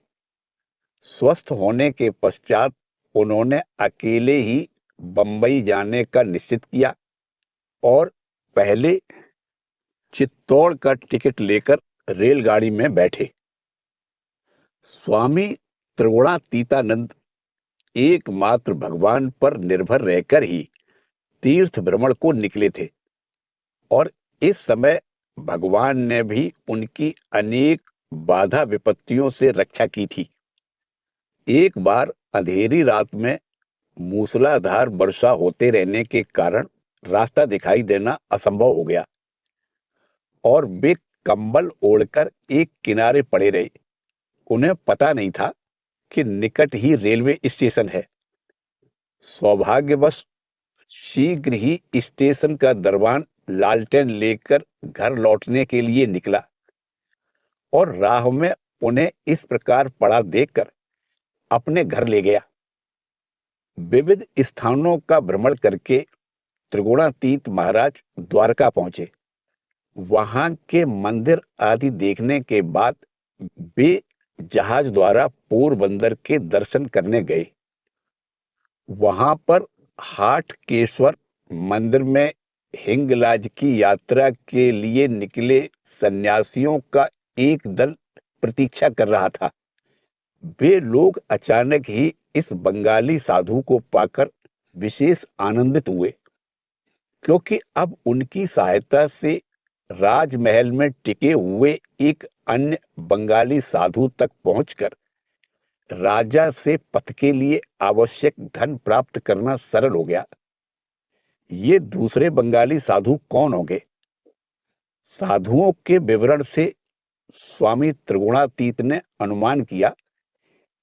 स्वस्थ होने के पश्चात उन्होंने अकेले ही बंबई जाने का निश्चित किया और पहले चित्तौड़ का टिकट लेकर रेलगाड़ी में बैठे। स्वामी त्रिगुणातीतानंद एकमात्र भगवान पर निर्भर रहकर ही तीर्थ भ्रमण को निकले थे और इस समय भगवान ने भी उनकी अनेक बाधा विपत्तियों से रक्षा की थी। एक बार अंधेरी रात में मूसलाधार वर्षा होते रहने के कारण रास्ता दिखाई देना असंभव हो गया और वे कंबल ओढ़कर एक किनारे पड़े रहे। उन्हें पता नहीं था कि निकट ही रेलवे स्टेशन है। सौभाग्यवश शीघ्र ही स्टेशन का दरबान लालटेन लेकर घर लौटने के लिए निकला और राह में उन्हें इस प्रकार पड़ा देखकर अपने घर ले गया। विविध स्थानों का भ्रमण करके त्रिगुणातीत महाराज द्वारका पहुंचे। वहां के मंदिर आदि देखने के बाद वे जहाज द्वारा पोरबंदर के दर्शन करने गए। वहां पर हाटकेश्वर मंदिर में हिंगलाज की यात्रा के लिए निकले सन्यासियों का एक दल प्रतीक्षा कर रहा था। वे लोग अचानक ही इस बंगाली साधु को पाकर विशेष आनंदित हुए, क्योंकि अब उनकी सहायता से राजमहल में टिके हुए एक अन्य बंगाली साधु तक पहुंचकर राजा से पथ के लिए आवश्यक धन प्राप्त करना सरल हो गया। ये दूसरे बंगाली साधु कौन होंगे? साधुओं के विवरण से स्वामी त्रिगुणातीत ने अनुमान किया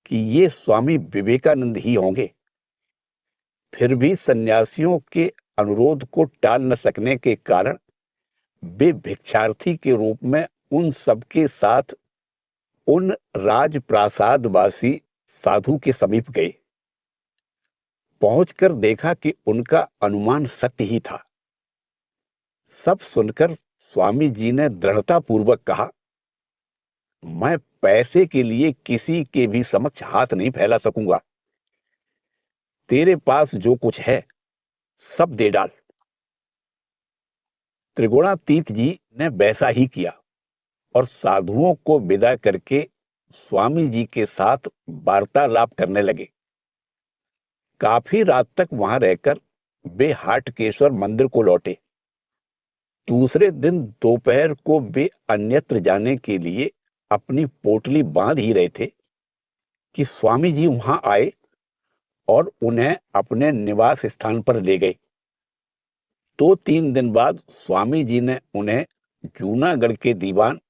कि ये स्वामी विवेकानंद ही होंगे। फिर भी सन्यासियों के अनुरोध को टाल न सकने के कारण वे भिक्षार्थी के रूप में उन सबके साथ उन राजप्रासादवासी साधु के समीप गए। पहुंचकर देखा कि उनका अनुमान सत्य ही था। सब सुनकर स्वामी जी ने दृढ़तापूर्वक कहा, मैं पैसे के लिए किसी के भी समक्ष हाथ नहीं फैला सकूंगा। तेरे पास जो कुछ है सब दे डाल। त्रिगुणातीत जी ने वैसा ही किया और साधुओं को विदा करके स्वामी जी के साथ वार्तालाप करने लगे। काफी रात तक वहां रहकर वे हाटकेश्वर मंदिर को लौटे। दूसरे दिन दोपहर को वे अन्यत्र जाने के लिए अपनी पोटली बांध ही रहे थे कि स्वामी जी वहां आए और उन्हें अपने निवास स्थान पर ले गए। 2-3 दिन बाद स्वामी जी ने उन्हें जूनागढ़ के दीवान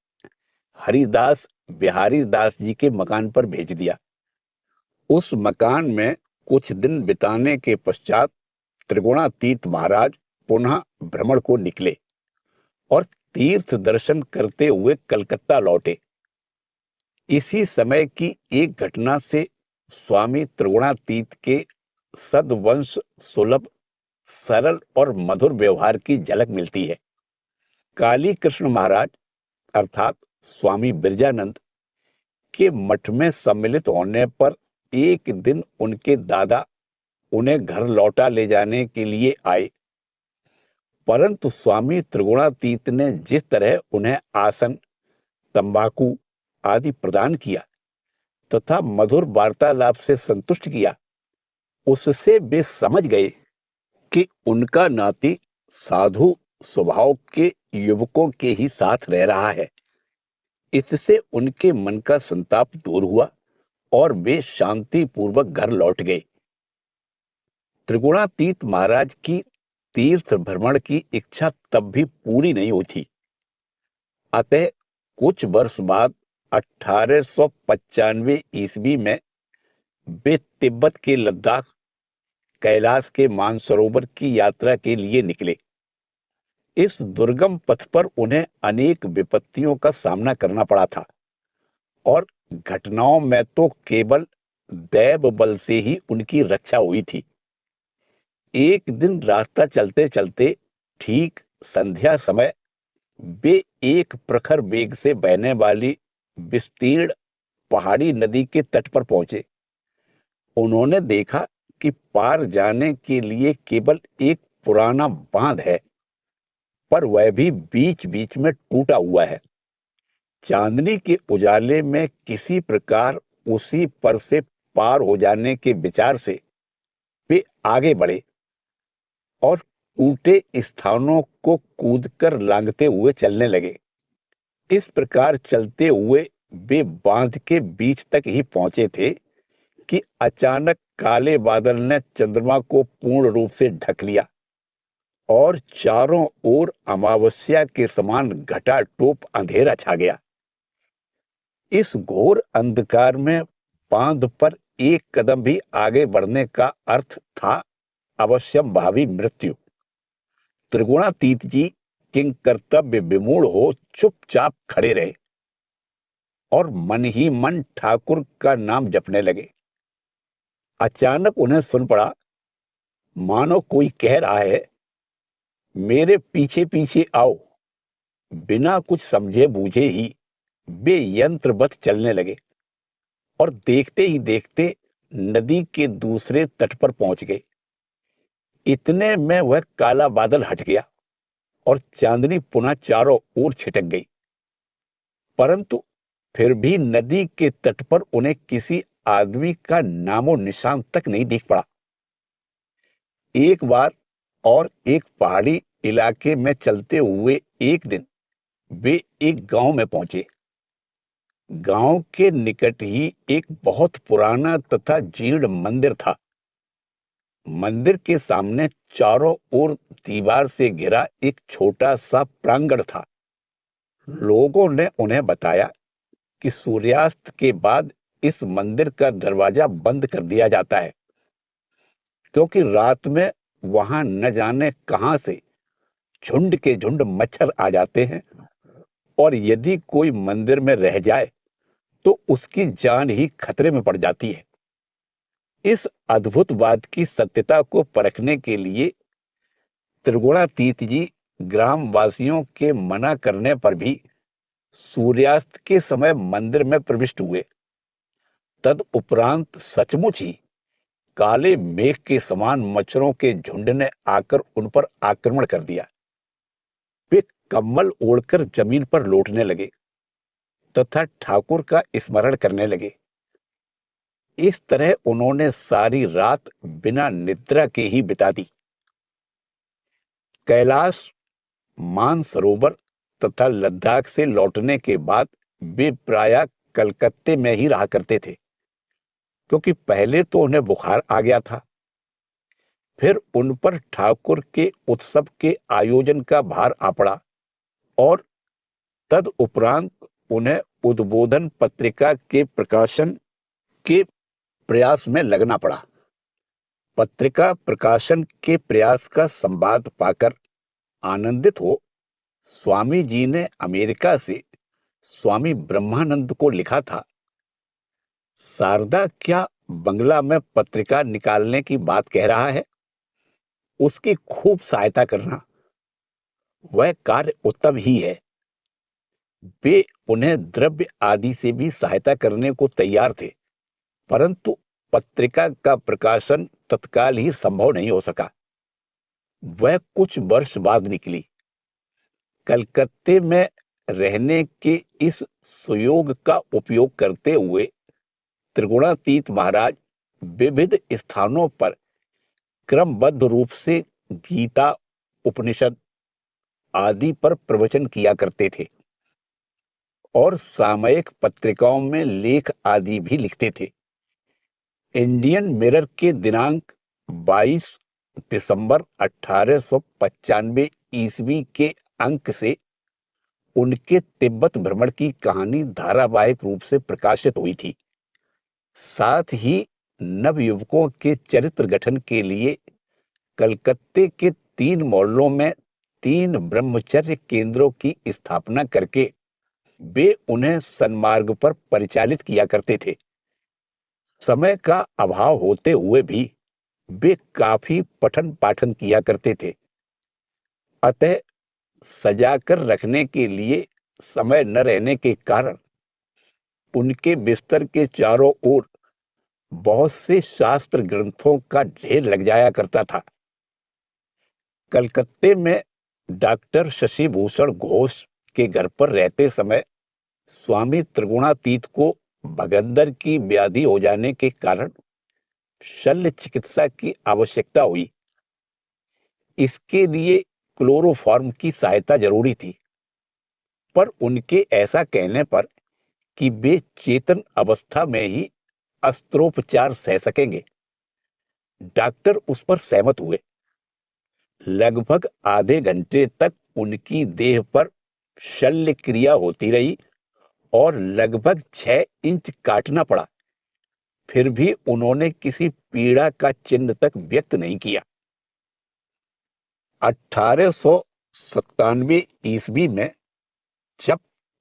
हरिदास बिहारी दास जी के मकान पर भेज दिया। उस मकान में कुछ दिन बिताने के पश्चात त्रिगुणातीत महाराज पुनः भ्रमण को निकले और तीर्थ दर्शन करते हुए कलकत्ता लौटे। इसी समय की एक घटना से स्वामी त्रिगुणातीत के सद्वंश सुलभ सरल और मधुर व्यवहार की झलक मिलती है। काली कृष्ण महाराज अर्थात स्वामी बिरजानंद के मठ में सम्मिलित होने पर एक दिन उनके दादा उन्हें घर लौटा ले जाने के लिए आए, परंतु स्वामी त्रिगुणातीत ने जिस तरह उन्हें आसन, तंबाकू आदि प्रदान किया तथा मधुर वार्तालाप से संतुष्ट किया, उससे वे समझ गए कि उनका नाती साधु स्वभाव के युवकों के ही साथ रह रहा है। इससे उनके मन का संताप दूर हुआ और वे शांति पूर्वक घर लौट गए। त्रिगुणातीत महाराज की तीर्थ भ्रमण की इच्छा तब भी पूरी नहीं हुई थी। अतः कुछ वर्ष बाद 1895 ईस्वी में वे तिब्बत के लद्दाख कैलाश के मानसरोवर की यात्रा के लिए निकले। इस दुर्गम पथ पर उन्हें अनेक विपत्तियों का सामना करना पड़ा था और घटनाओं में तो केवल दैव बल से ही उनकी रक्षा हुई थी। एक दिन रास्ता चलते चलते ठीक संध्या समय वे एक प्रखर वेग से बहने वाली विस्तीर्ण पहाड़ी नदी के तट पर पहुंचे। उन्होंने देखा कि पार जाने के लिए केवल एक पुराना बांध है, पर वह भी बीच बीच में टूटा हुआ है। चांदनी के उजाले में किसी प्रकार उसी पर से पार हो जाने के विचार से वे आगे बढ़े और टूटे स्थानों को कूदकर लांघते हुए चलने लगे। इस प्रकार चलते हुए वे बांध के बीच तक ही पहुंचे थे कि अचानक काले बादल ने चंद्रमा को पूर्ण रूप से ढक लिया और चारों ओर अमावस्या के समान घटाटोप अंधेरा छा गया। इस घोर अंधकार में बांध पर एक कदम भी आगे बढ़ने का अर्थ था अवश्यम भावी मृत्यु। त्रिगुणातीत जी किंग कर्तव्य विमूढ़ हो चुपचाप खड़े रहे और मन ही मन ठाकुर का नाम जपने लगे। अचानक उन्हें सुन पड़ा, मानो कोई कह रहा है, मेरे पीछे पीछे आओ। बिना कुछ समझे बूझे ही वे यंत्रवत चलने लगे और देखते ही देखते नदी के दूसरे तट पर पहुंच गए। इतने में वह काला बादल हट गया और चांदनी पुनः चारों ओर छिटक गई, परंतु फिर भी नदी के तट पर उन्हें किसी आदमी का नामो निशान तक नहीं दिख पड़ा। एक बार और एक पहाड़ी इलाके में चलते हुए एक दिन वे एक गांव में पहुंचे। गांव के निकट ही एक बहुत पुराना तथा जीर्ण मंदिर था। मंदिर के सामने चारों ओर दीवार से घिरा एक छोटा सा प्रांगण था। लोगों ने उन्हें बताया कि सूर्यास्त के बाद इस मंदिर का दरवाजा बंद कर दिया जाता है, क्योंकि रात में वहां न जाने कहां से झुंड के झुंड मच्छर आ जाते हैं और यदि कोई मंदिर में रह जाए तो उसकी जान ही खतरे में पड़ जाती है। इस अद्भुत बात की सत्यता को परखने के लिए त्रिगुणातीत जी ग्रामवासियों के मना करने पर भी सूर्यास्त के समय मंदिर में प्रविष्ट हुए। तदुपरांत सचमुच ही काले मेघ के समान मच्छरों के झुंड ने आकर उन पर आक्रमण कर दिया। वे कम्बल ओढ़कर जमीन पर लौटने लगे तथा ठाकुर का स्मरण करने लगे। इस तरह उन्होंने सारी रात बिना निद्रा के ही बिता दी। कैलाश, मानसरोवर तथा लद्दाख से लौटने के बाद वे प्रायः कलकत्ते में ही रहा करते थे, क्योंकि पहले तो उन्हें बुखार आ गया था, फिर उन पर ठाकुर के उत्सव के आयोजन का भार आ पड़ा और तद उपरांत उन्हें उद्बोधन पत्रिका के प्रकाशन के प्रयास में लगना पड़ा। पत्रिका प्रकाशन के प्रयास का संवाद पाकर आनंदित हो स्वामी जी ने अमेरिका से स्वामी ब्रह्मानंद को लिखा था, शारदा क्या बंगला में पत्रिका निकालने की बात कह रहा है, उसकी खूब सहायता करना, वह कार्य उत्तम ही है। वे उन्हें द्रव्य आदि से भी सहायता करने को तैयार थे, परंतु पत्रिका का प्रकाशन तत्काल ही संभव नहीं हो सका। वह कुछ वर्ष बाद निकली। कलकत्ते में रहने के इस सुयोग का उपयोग करते हुए त्रिगुणातीत महाराज विविध स्थानों पर क्रमबद्ध रूप से गीता, उपनिषद आदि पर प्रवचन किया करते थे और सामयिक पत्रिकाओं में लेख आदि भी लिखते थे। इंडियन मिरर के दिनांक 22 दिसंबर 1895 ईस्वी के अंक से उनके तिब्बत भ्रमण की कहानी धारावाहिक रूप से प्रकाशित हुई थी। साथ ही नवयुवकों के चरित्र गठन के लिए कलकत्ते के 3 मोहल्लों में 3 ब्रह्मचर्य केंद्रों की स्थापना करके वे उन्हें सन्मार्ग पर परिचालित किया करते थे। समय का अभाव होते हुए भी वे काफी पठन पाठन किया करते थे, अतः सजाकर रखने के लिए समय न रहने के कारण उनके बिस्तर के चारों ओर बहुत से शास्त्र ग्रंथों का ढेर लग जाया करता था। कलकत्ते में डॉक्टर शशिभूषण घोष के घर पर रहते समय स्वामी त्रिगुणातीत को भगंदर की व्याधि हो जाने के कारण शल्य चिकित्सा की आवश्यकता हुई। इसके लिए क्लोरोफॉर्म की सहायता जरूरी थी, पर उनके ऐसा कहने पर कि वे चेतन अवस्था में ही अस्त्रोपचार सह सकेंगे, डॉक्टर उस पर सहमत हुए। लगभग आधे घंटे तक उनकी देह पर शल्य क्रिया होती रही और लगभग 6 इंच काटना पड़ा, फिर भी उन्होंने किसी पीड़ा का चिन्ह तक व्यक्त नहीं किया। 1897 ईस्वी में जब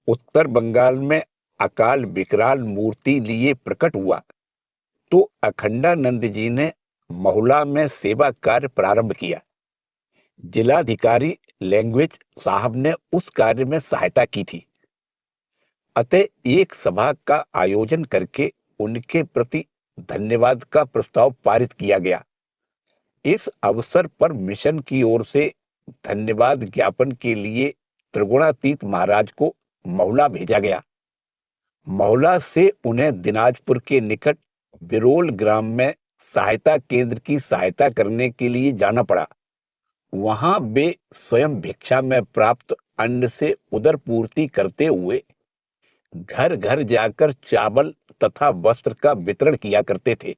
उत्तर बंगाल में अकाल विकराल मूर्ति लिए प्रकट हुआ, तो अखंडानंद जी ने महुला में सेवा कार्य प्रारंभ किया। जिलाधिकारी लैंग्वेज साहब ने उस कार्य में सहायता की थी, अतः एक सभा का आयोजन करके उनके प्रति धन्यवाद का प्रस्ताव पारित किया गया। इस अवसर पर मिशन की ओर से धन्यवाद ज्ञापन के लिए त्रिगुणातीत महाराज को महुला भेजा गया। महुला से उन्हें दिनाजपुर के निकट बिरोल ग्राम में सहायता केंद्र की सहायता करने के लिए जाना पड़ा। वहां वे स्वयं भिक्षा में प्राप्त अन्न से उदर पूर्ति करते हुए घर घर जाकर चावल तथा वस्त्र का वितरण किया करते थे।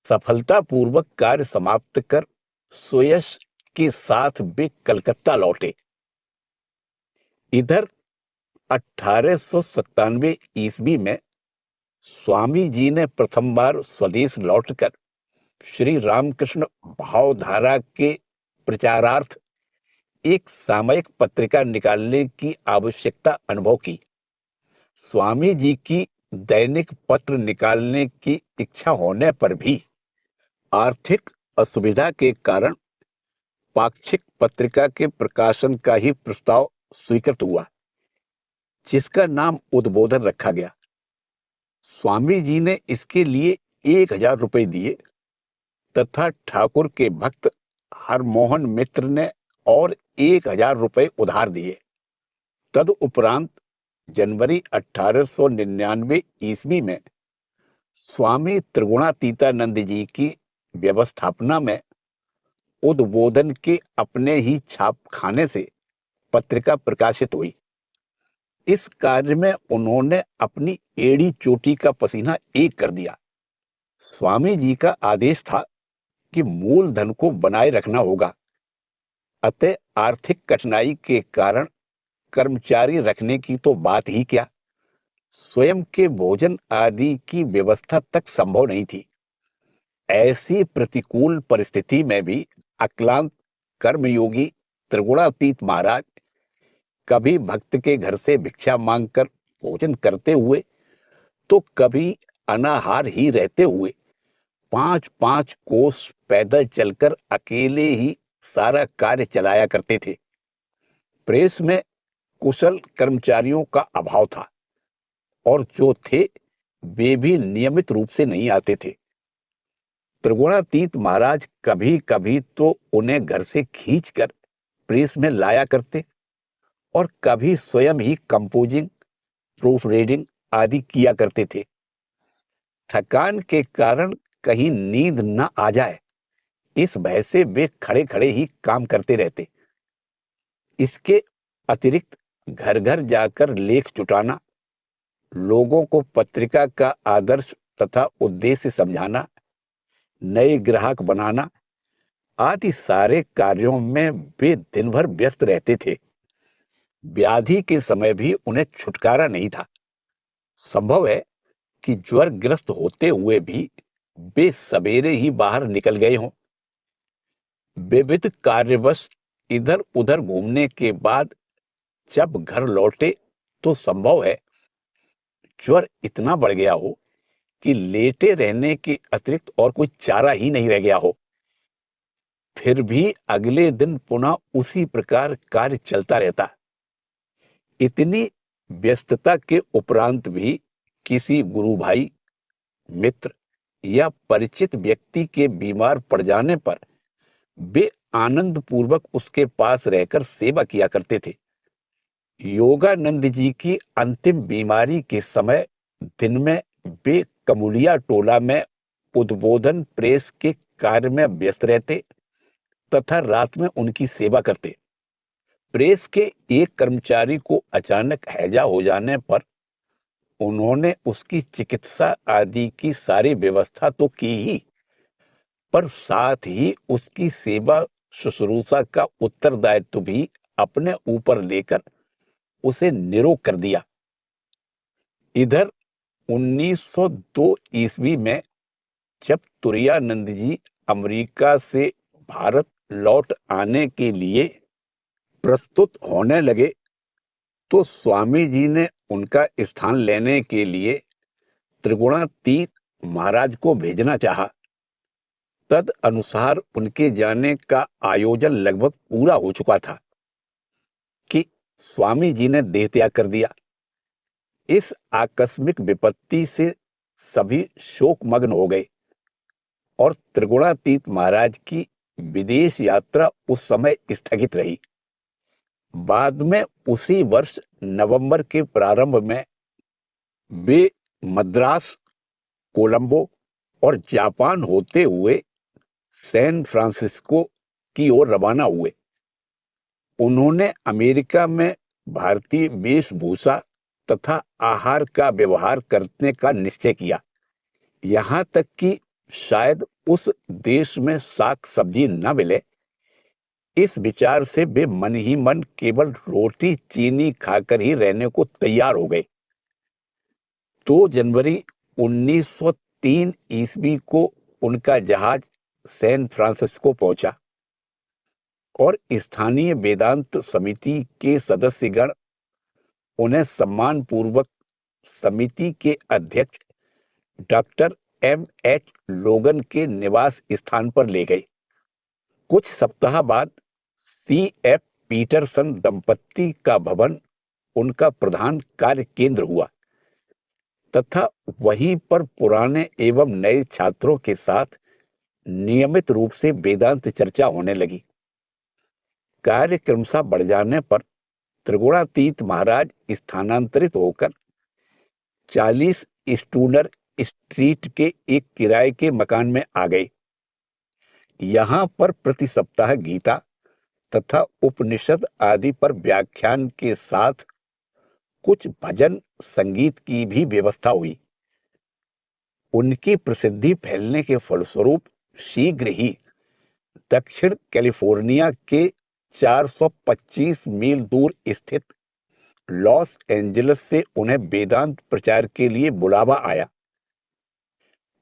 सफलतापूर्वक कार्य समाप्त कर सुयश के साथ वे कलकत्ता लौटे। इधर 1897 ईस्वी में स्वामी जी ने प्रथम बार स्वदेश लौटकर श्री रामकृष्ण भावधारा के प्रचारार्थ एक सामयिक पत्रिका निकालने की आवश्यकता अनुभव की। स्वामी जी की दैनिक पत्र निकालने की इच्छा होने पर भी आर्थिक असुविधा के कारण पाक्षिक पत्रिका के प्रकाशन का ही प्रस्ताव स्वीकृत हुआ, जिसका नाम उद्बोधन रखा गया। स्वामी जी ने इसके लिए 1000 रुपए दिए तथा ठाकुर के भक्त हरमोहन मित्र ने और 1,000 रुपए उधार दिए। तदुपरांत जनवरी 1899 ईस्वी में स्वामी त्रिगुणातीतानंद जी की व्यवस्थापना में उद्बोधन के अपने ही छापखाने से पत्रिका प्रकाशित हुई। इस कार्य में उन्होंने अपनी एड़ी चोटी का पसीना एक कर दिया। स्वामी जी का आदेश था कि मूलधन को बनाए रखना होगा, अतः आर्थिक कठिनाई के कारण कर्मचारी रखने की तो बात ही क्या, स्वयं के भोजन आदि की व्यवस्था तक संभव नहीं थी। ऐसी प्रतिकूल परिस्थिति में भी अक्लांत कर्मयोगी त्रिगुणातीत महाराज कभी भक्त के घर से भिक्षा मांगकर भोजन करते हुए तो कभी अनाहार ही रहते हुए 5-5 कोस पैदल चलकर अकेले ही सारा कार्य चलाया करते थे। प्रेस में कुशल कर्मचारियों का अभाव था और जो थे वे भी नियमित रूप से नहीं आते थे। त्रिगुणातीत महाराज कभी कभी तो उन्हें घर से खींचकर प्रेस में लाया करते और कभी स्वयं ही कंपोजिंग, प्रूफ रीडिंग आदि किया करते थे। थकान के कारण कहीं नींद न आ जाए, इस भय से वे खड़े खड़े ही काम करते रहते। इसके अतिरिक्त घर घर जाकर लेख जुटाना, लोगों को पत्रिका का आदर्श तथा उद्देश्य समझाना, नए ग्राहक बनाना आदि सारे कार्यों में वे दिन भर व्यस्त रहते थे। व्याधि के समय भी उन्हें छुटकारा नहीं था। संभव है कि ज्वर ग्रस्त होते हुए भी वे सवेरे ही बाहर निकल गए हों। विविध कार्यवश इधर उधर घूमने के बाद जब घर लौटे तो संभव है ज्वर इतना बढ़ गया हो कि लेटे रहने के अतिरिक्त और कोई चारा ही नहीं रह गया हो। फिर भी अगले दिन पुनः उसी प्रकार कार्य चलता रहता। इतनी व्यस्तता के उपरांत भी किसी गुरु भाई, मित्र या परिचित व्यक्ति के बीमार पड़ जाने पर वे आनंद पूर्वक उसके पास रहकर सेवा किया करते थे। योगानंद जी की अंतिम बीमारी के समय दिन में वे कमुलिया टोला में उद्बोधन प्रेस के कार्य में व्यस्त रहते तथा रात में उनकी सेवा करते। प्रेस के एक कर्मचारी को अचानक हैजा हो जाने पर उन्होंने उसकी चिकित्सा आदि की सारी व्यवस्था तो की ही, पर साथ ही उसकी सेवा शुश्रूषा का उत्तरदायित्व भी अपने ऊपर लेकर उसे निरोग कर दिया। इधर 1902 ईस्वी में जब तुरायानंद जी अमेरिका से भारत लौट आने के लिए प्रस्तुत होने लगे तो स्वामी जी ने उनका स्थान लेने के लिए त्रिगुणातीत महाराज को भेजना चाहा। तद अनुसार उनके जाने का आयोजन लगभग पूरा हो चुका था कि स्वामी जी ने देह त्याग कर दिया। इस आकस्मिक विपत्ति से सभी शोकमग्न हो गए और त्रिगुणातीत महाराज की विदेश यात्रा उस समय स्थगित रही। बाद में उसी वर्ष नवंबर के प्रारंभ में वे मद्रास, कोलंबो और जापान होते हुए सैन फ्रांसिस्को की ओर रवाना हुए। उन्होंने अमेरिका में भारतीय वेशभूषा तथा आहार का व्यवहार करने का निश्चय किया। यहां तक कि शायद उस देश में साग सब्जी न मिले, इस विचार से वे मन ही मन केवल रोटी चीनी खाकर ही रहने को तैयार हो गए। 2 जनवरी 1903 ईस्वी को उनका जहाज सैन फ्रांसिस्को पहुंचा और स्थानीय वेदांत समिति के सदस्यगण उन्हें सम्मान पूर्वक समिति के अध्यक्ष डॉक्टर M.H. लोगन के निवास स्थान पर ले गए। कुछ सप्ताह बाद C.F. पीटरसन दंपत्ति का भवन उनका प्रधान कार्य केंद्र हुआ तथा वहीं पर पुराने एवं नए छात्रों के साथ नियमित रूप से वेदांत चर्चा होने लगी। कार्य क्रमशः बढ़ जाने पर त्रिगुणातीत महाराज स्थानांतरित होकर 40 स्टूनर स्ट्रीट के एक किराए के मकान में आ गए। यहां पर प्रति सप्ताह गीता तथा उपनिषद आदि पर व्याख्यान के साथ कुछ भजन संगीत की भी व्यवस्था हुई। उनकी प्रसिद्धि फैलने के फलस्वरूप शीघ्र ही दक्षिण कैलिफोर्निया के 425 मील दूर स्थित लॉस एंजलिस से उन्हें वेदांत प्रचार के लिए बुलावा आया।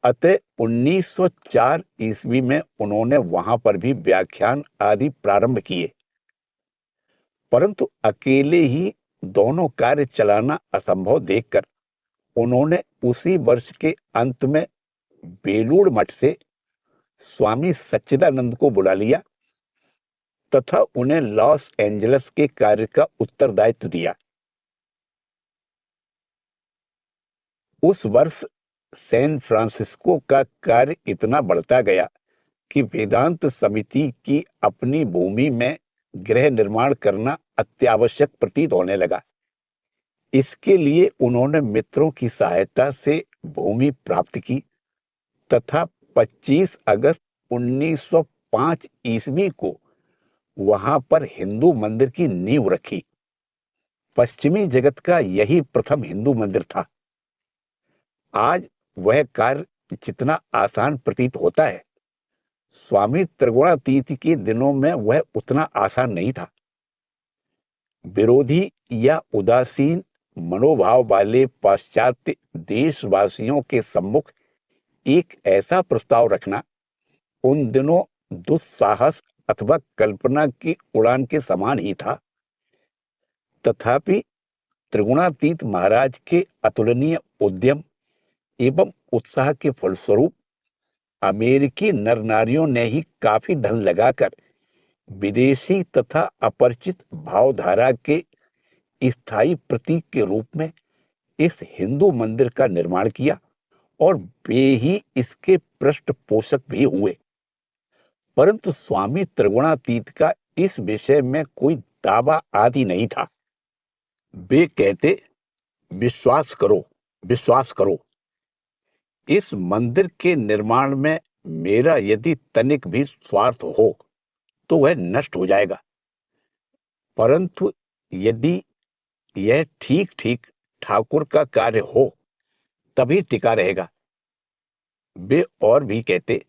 अतः 1904 ईस्वी में उन्होंने वहां पर भी व्याख्यान आदि प्रारंभ किए, परंतु अकेले ही दोनों कार्य चलाना असंभव देखकर उन्होंने उसी वर्ष के अंत में बेलूड़ मठ से स्वामी सच्चिदानंद को बुला लिया तथा उन्हें लॉस एंजलिस के कार्य का उत्तरदायित्व दिया। उस वर्ष सैन फ्रांसिस्को का कार्य इतना बढ़ता गया कि वेदांत समिति की अपनी भूमि में गृह निर्माण करना अत्यावश्यक प्रतीत होने लगा। इसके लिए उन्होंने मित्रों की सहायता से भूमि प्राप्त की तथा 25 अगस्त 1905 ईस्वी को वहां पर हिंदू मंदिर की नींव रखी। पश्चिमी जगत का यही प्रथम हिंदू मंदिर था। आज वह कार्य जितना आसान प्रतीत होता है, स्वामी त्रिगुणातीत के दिनों में वह उतना आसान नहीं था। विरोधी या उदासीन मनोभाव वाले पाश्चात्य देशवासियों के सम्मुख एक ऐसा प्रस्ताव रखना उन दिनों दुस्साहस अथवा कल्पना की उड़ान के समान ही था। तथापि त्रिगुणातीत महाराज के अतुलनीय उद्यम एवं उत्साह के फलस्वरूप अमेरिकी नर नारियों ने ही काफी धन लगाकर विदेशी तथा अपरिचित भावधारा के स्थायी प्रतीक के रूप में इस हिंदू मंदिर का निर्माण किया और वे ही इसके पृष्ठपोषक भी हुए। परंतु स्वामी त्रिगुणातीत का इस विषय में कोई दावा आदि नहीं था। वे कहते, विश्वास करो, विश्वास करो। इस मंदिर के निर्माण में मेरा यदि तनिक भी स्वार्थ हो तो वह नष्ट हो जाएगा, परंतु यदि यह ठीक ठीक ठाकुर का कार्य हो तभी टिका रहेगा। वे और भी कहते,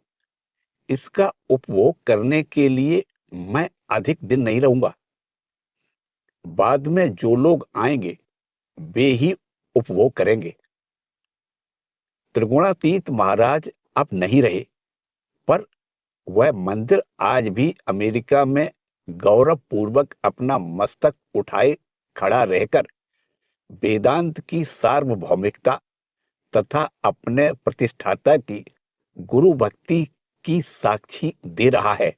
इसका उपभोग करने के लिए मैं अधिक दिन नहीं रहूंगा। बाद में जो लोग आएंगे वे ही उपभोग करेंगे। त्रिगुणातीत महाराज अब नहीं रहे, पर वह मंदिर आज भी अमेरिका में गौरव पूर्वक अपना मस्तक उठाए खड़ा रहकर वेदांत की सार्वभौमिकता तथा अपने प्रतिष्ठाता की गुरु भक्ति की साक्षी दे रहा है।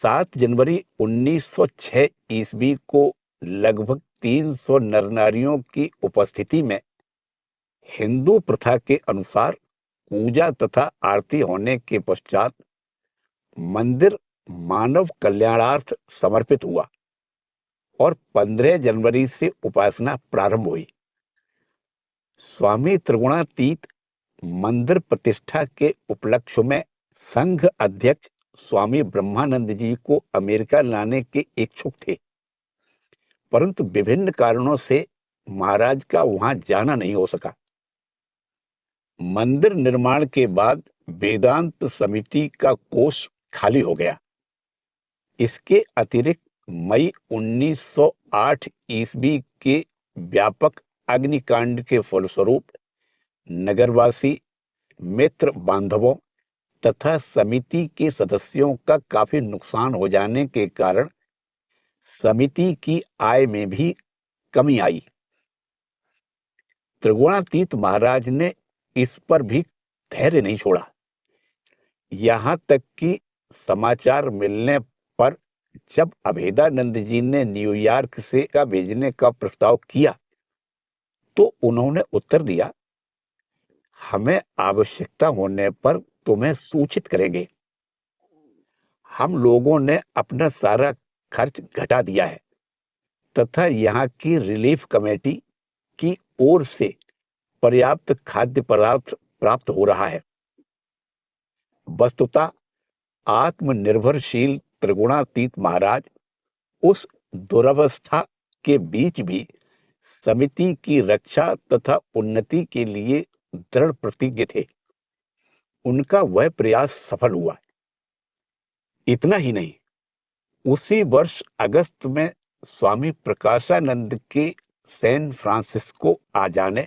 7 जनवरी 1906 ईस्वी को लगभग 300 नर नारियों की उपस्थिति में हिंदू प्रथा के अनुसार पूजा तथा आरती होने के पश्चात मंदिर मानव कल्याणार्थ समर्पित हुआ और 15 जनवरी से उपासना प्रारंभ हुई। स्वामी त्रिगुणातीत मंदिर प्रतिष्ठा के उपलक्ष्य में संघ अध्यक्ष स्वामी ब्रह्मानंद जी को अमेरिका लाने के इच्छुक थे, परंतु विभिन्न कारणों से महाराज का वहां जाना नहीं हो सका। मंदिर निर्माण के बाद वेदांत समिति का कोष खाली हो गया। इसके अतिरिक्त मई 1908 ईस्वी के व्यापक अग्निकांड के फलस्वरूप नगरवासी, मित्र बांधवों तथा समिति के सदस्यों का काफी नुकसान हो जाने के कारण समिति की आय में भी कमी आई। त्रिगुणातीत महाराज ने इस पर भी धैर्य नहीं छोड़ा। यहां तक कि समाचार मिलने पर जब अभेदानंद जी ने न्यूयॉर्क से का भेजने का प्रस्ताव किया तो उन्होंने उत्तर दिया, हमें आवश्यकता होने पर तुम्हें सूचित करेंगे। हम लोगों ने अपना सारा खर्च घटा दिया है तथा यहाँ की रिलीफ कमेटी की ओर से पर्याप्त खाद्य पदार्थ प्राप्त हो रहा है। वस्तुतः आत्मनिर्भरशील त्रिगुणातीत महाराज उस दुरवस्था के बीच भी समिति की रक्षा तथा उन्नति के लिए दृढ़ प्रतिज्ञ थे। उनका वह प्रयास सफल हुआ। इतना ही नहीं, उसी वर्ष अगस्त में स्वामी प्रकाशानंद के सैन फ्रांसिस्को आ जाने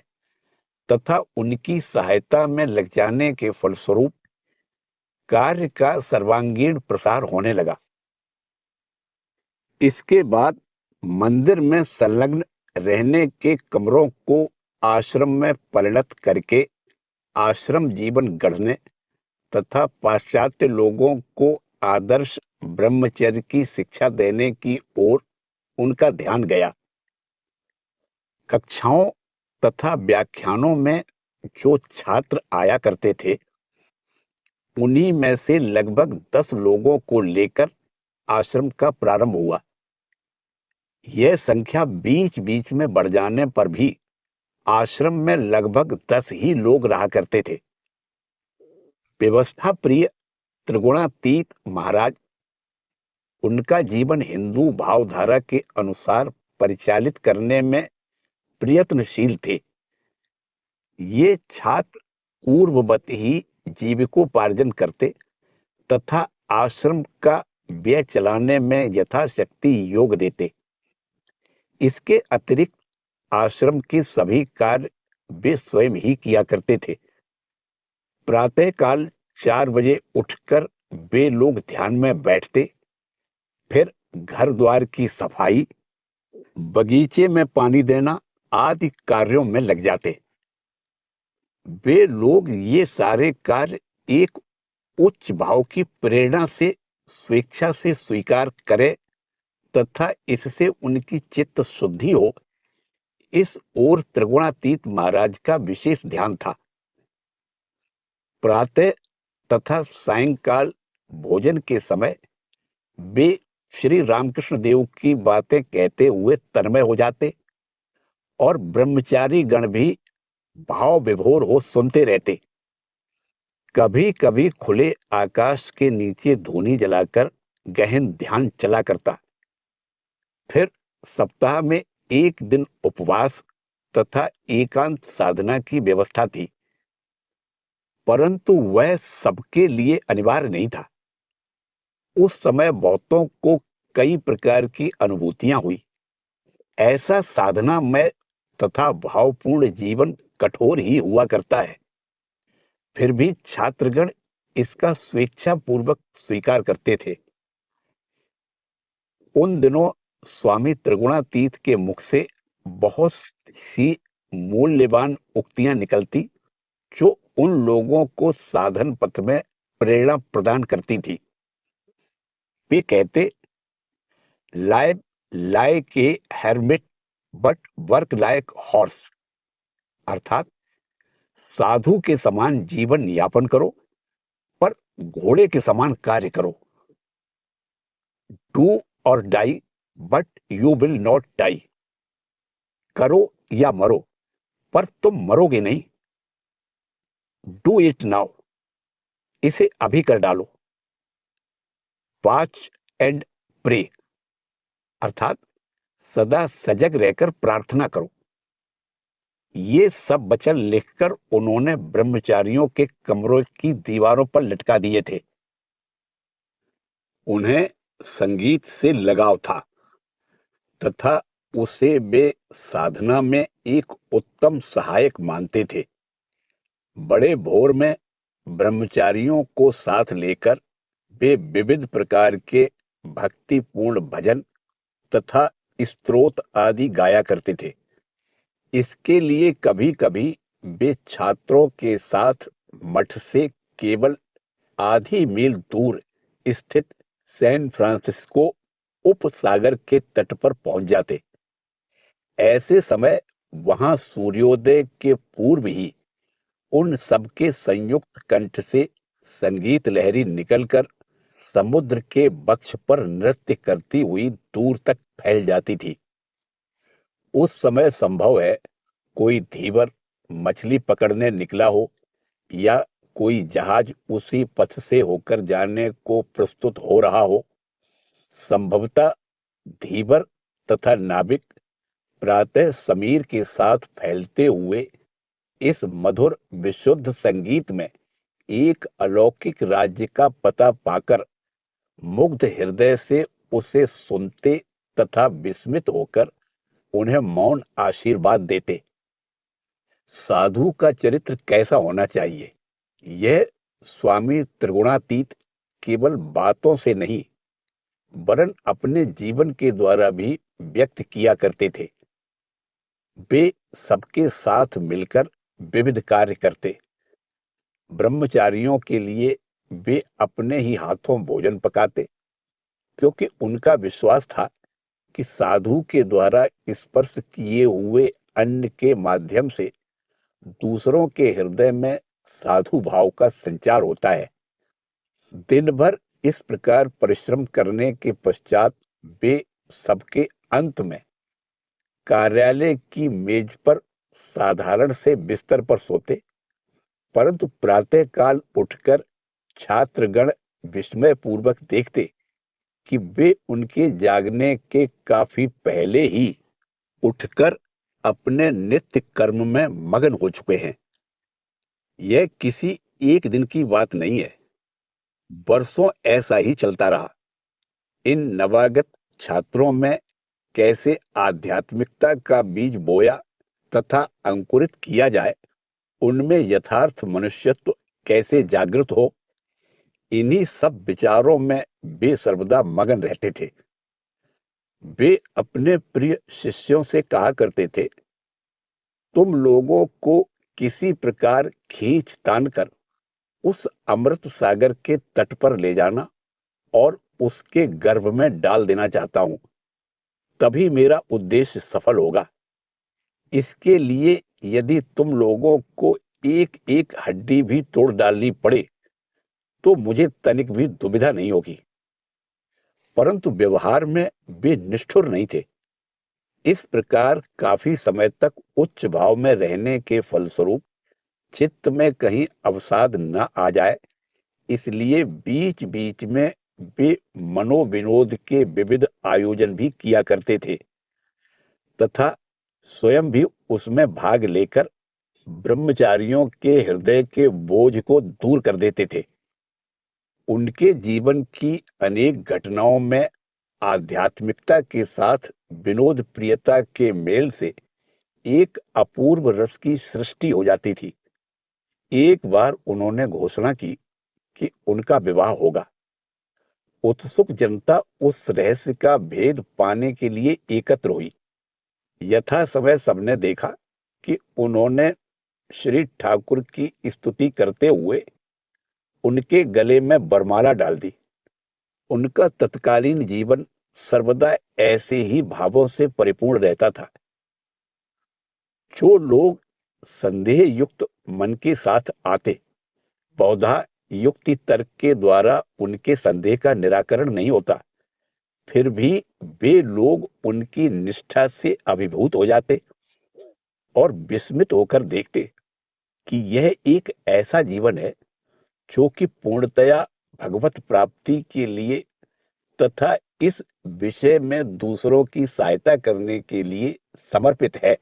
तथा उनकी सहायता में लग जाने के फलस्वरूप कार्य का सर्वांगीण प्रसार होने लगा। इसके बाद मंदिर में संलग्न रहने के कमरों को आश्रम में परिणत करके आश्रम जीवन गढ़ने तथा पाश्चात्य लोगों को आदर्श ब्रह्मचर्य की शिक्षा देने की ओर उनका ध्यान गया। कक्षाओं तथा व्याख्यानों में जो छात्र आया करते थे, उन्हीं में से लगभग 10 लोगों को लेकर आश्रम का प्रारंभ हुआ। यह संख्या बीच बीच में बढ़ जाने पर भी आश्रम में लगभग 10 ही लोग रहा करते थे। व्यवस्था प्रिय त्रिगुणातीत महाराज उनका जीवन हिंदू भावधारा के अनुसार परिचालित करने में प्रयत्नशील थे। ये छात्र पूर्ववत ही जीविकोपार्जन करते तथा आश्रम का व्यय चलाने में यथाशक्ति योग देते। इसके अतिरिक्त आश्रम के सभी कार्य वे स्वयं ही किया करते थे। प्रातःकाल 4 बजे उठकर वे लोग ध्यान में बैठते, फिर घर द्वार की सफाई, बगीचे में पानी देना आदि कार्यों में लग जाते। वे लोग ये सारे कार्य एक उच्च भाव की प्रेरणा से स्वेच्छा से स्वीकार करें तथा इससे उनकी चित्त शुद्धि हो, इस ओर त्रिगुणातीत महाराज का विशेष ध्यान था। प्रातः तथा सायंकाल भोजन के समय वे श्री रामकृष्ण देव की बातें कहते हुए तन्मय हो जाते और ब्रह्मचारी गण भी भाव विभोर हो सुनते रहते। कभी कभी खुले आकाश के नीचे धूनी जलाकर गहन ध्यान चला करता। फिर सप्ताह में एक दिन उपवास तथा एकांत साधना की व्यवस्था थी, परंतु वह सबके लिए अनिवार्य नहीं था। उस समय बहुतों को कई प्रकार की अनुभूतियां हुई। ऐसा साधना में तथा भावपूर्ण जीवन कठोर ही हुआ करता है, फिर भी छात्रगण इसका स्वेच्छापूर्वक स्वीकार करते थे। उन दिनों स्वामी त्रिगुणातीत के मुख से बहुत सी मूल्यवान उक्तियां निकलती जो उन लोगों को साधन पथ में प्रेरणा प्रदान करती थी। वे कहते, live like a hermit but work like horse, अर्थात साधु के समान जीवन यापन करो पर घोड़े के समान कार्य करो। डू और die but you will not die, करो या मरो पर तुम मरोगे नहीं। डू इट नाउ, इसे अभी कर डालो। वॉच एंड प्रे, अर्थात सदा सजग रहकर प्रार्थना करो। ये सब वचन लिखकर उन्होंने ब्रह्मचारियों के कमरों की दीवारों पर लटका दिए थे। उन्हें संगीत से लगाव था तथा उसे वे साधना में एक उत्तम सहायक मानते थे। बड़े भोर में ब्रह्मचारियों को साथ लेकर वे विविध प्रकार के भक्तिपूर्ण भजन तथा स्तोत्र आदि गाया करते थे। इसके लिए कभी कभी वे छात्रों के साथ मठ से केवल आधी मील दूर स्थित सैन फ्रांसिस्को उपसागर के तट पर पहुंच जाते। ऐसे समय वहां सूर्योदय के पूर्व ही उन सबके संयुक्त कंठ से संगीत लहरी निकलकर समुद्र के वक्ष पर नृत्य करती हुई दूर तक फैल जाती थी। उस समय संभव है कोई धीवर मछली पकड़ने निकला हो या कोई जहाज उसी पथ से होकर जाने को प्रस्तुत हो रहा हो। संभवतः धीवर तथा नाविक प्रातः समीर के साथ फैलते हुए इस मधुर विशुद्ध संगीत में एक अलौकिक राज्य का पता पाकर मुग्ध हृदय से उसे सुनते तथा विस्मित होकर उन्हें मौन आशीर्वाद देते। साधु का चरित्र कैसा होना चाहिए, यह स्वामी त्रिगुणातीत केवल बातों से नहीं वरन अपने जीवन के द्वारा भी व्यक्त किया करते थे। वे सबके साथ मिलकर विविध कार्य करते। ब्रह्मचारियों के लिए वे अपने ही हाथों भोजन पकाते, क्योंकि उनका विश्वास था कि साधु के द्वारा स्पर्श किए हुए अन्न के माध्यम से दूसरों के हृदय में साधु भाव का संचार होता है। दिन भर इस प्रकार परिश्रम करने के पश्चात वे सबके अंत में कार्यालय की मेज पर साधारण से बिस्तर पर सोते, परंतु प्रातःकाल उठकर छात्रगण विस्मय पूर्वक देखते कि वे उनके जागने के काफी पहले ही उठकर अपने नित्य कर्म में मगन हो चुके हैं। यह किसी एक दिन की बात नहीं है, वर्षों ऐसा ही चलता रहा। इन नवागत छात्रों में कैसे आध्यात्मिकता का बीज बोया तथा अंकुरित किया जाए, उनमें यथार्थ मनुष्यत्व कैसे जागृत हो, इन्हीं सब विचारों में वे सर्वदा मगन रहते थे। वे अपने प्रिय शिष्यों से कहा करते थे, तुम लोगों को किसी प्रकार खींच तान कर उस अमृत सागर के तट पर ले जाना और उसके गर्भ में डाल देना चाहता हूं, तभी मेरा उद्देश्य सफल होगा। इसके लिए यदि तुम लोगों को एक एक हड्डी भी तोड़ डालनी पड़े तो मुझे तनिक भी दुविधा नहीं होगी। परंतु व्यवहार में वे निष्ठुर नहीं थे। इस प्रकार काफी समय तक उच्च भाव में रहने के फलस्वरूप चित्त में कहीं अवसाद न आ जाए, इसलिए बीच बीच में वे मनोविनोद के विविध आयोजन भी किया करते थे तथा स्वयं भी उसमें भाग लेकर ब्रह्मचारियों के हृदय के बोझ को दूर कर देते थे। उनके जीवन की अनेक घटनाओं में आध्यात्मिकता के साथ विनोद प्रियता के मेल से एक अपूर्व रस की सृष्टि हो जाती थी। एक बार उन्होंने घोषणा की कि उनका विवाह होगा। उत्सुक जनता उस रहस्य का भेद पाने के लिए एकत्र हुई। यथा समय सबने देखा कि उन्होंने श्री ठाकुर की स्तुति करते हुए उनके गले में वरमाला डाल दी। उनका तत्कालीन जीवन सर्वदा ऐसे ही भावों से परिपूर्ण रहता था। जो लोग संदेह युक्त मन के साथ आते, बहुधा युक्ति तर्क के द्वारा उनके संदेह का निराकरण नहीं होता, फिर भी वे लोग उनकी निष्ठा से अभिभूत हो जाते और विस्मित होकर देखते कि यह एक ऐसा जीवन है जो कि पूर्णतया भगवत प्राप्ति के लिए तथा इस विषय में दूसरों की सहायता करने के लिए समर्पित है।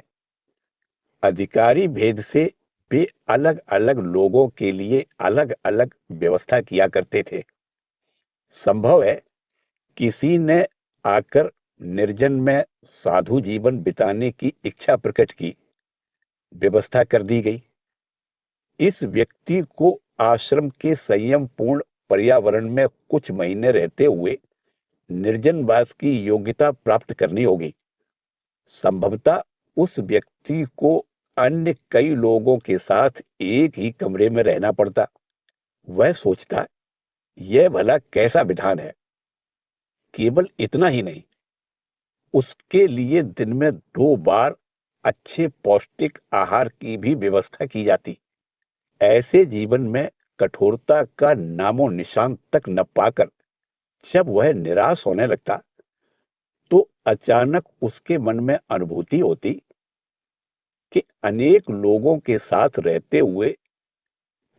अधिकारी भेद से वे अलग अलग लोगों के लिए अलग अलग व्यवस्था किया करते थे। संभव है किसी ने आकर निर्जन में साधु जीवन बिताने की इच्छा प्रकट की, व्यवस्था कर दी गई। इस व्यक्ति को आश्रम के संयम पूर्ण पर्यावरण में कुछ महीने रहते हुए निर्जनवास की योग्यता प्राप्त करनी होगी। संभवतः उस व्यक्ति को अन्य कई लोगों के साथ एक ही कमरे में रहना पड़ता। वह सोचता, यह भला कैसा विधान है। केवल इतना ही नहीं, उसके लिए दिन में 2 बार अच्छे पौष्टिक आहार की भी व्यवस्था की जाती। ऐसे जीवन में कठोरता का नामो निशान तक न पाकर जब वह निराश होने लगता, तो अचानक उसके मन में अनुभूति होती कि अनेक लोगों के साथ रहते हुए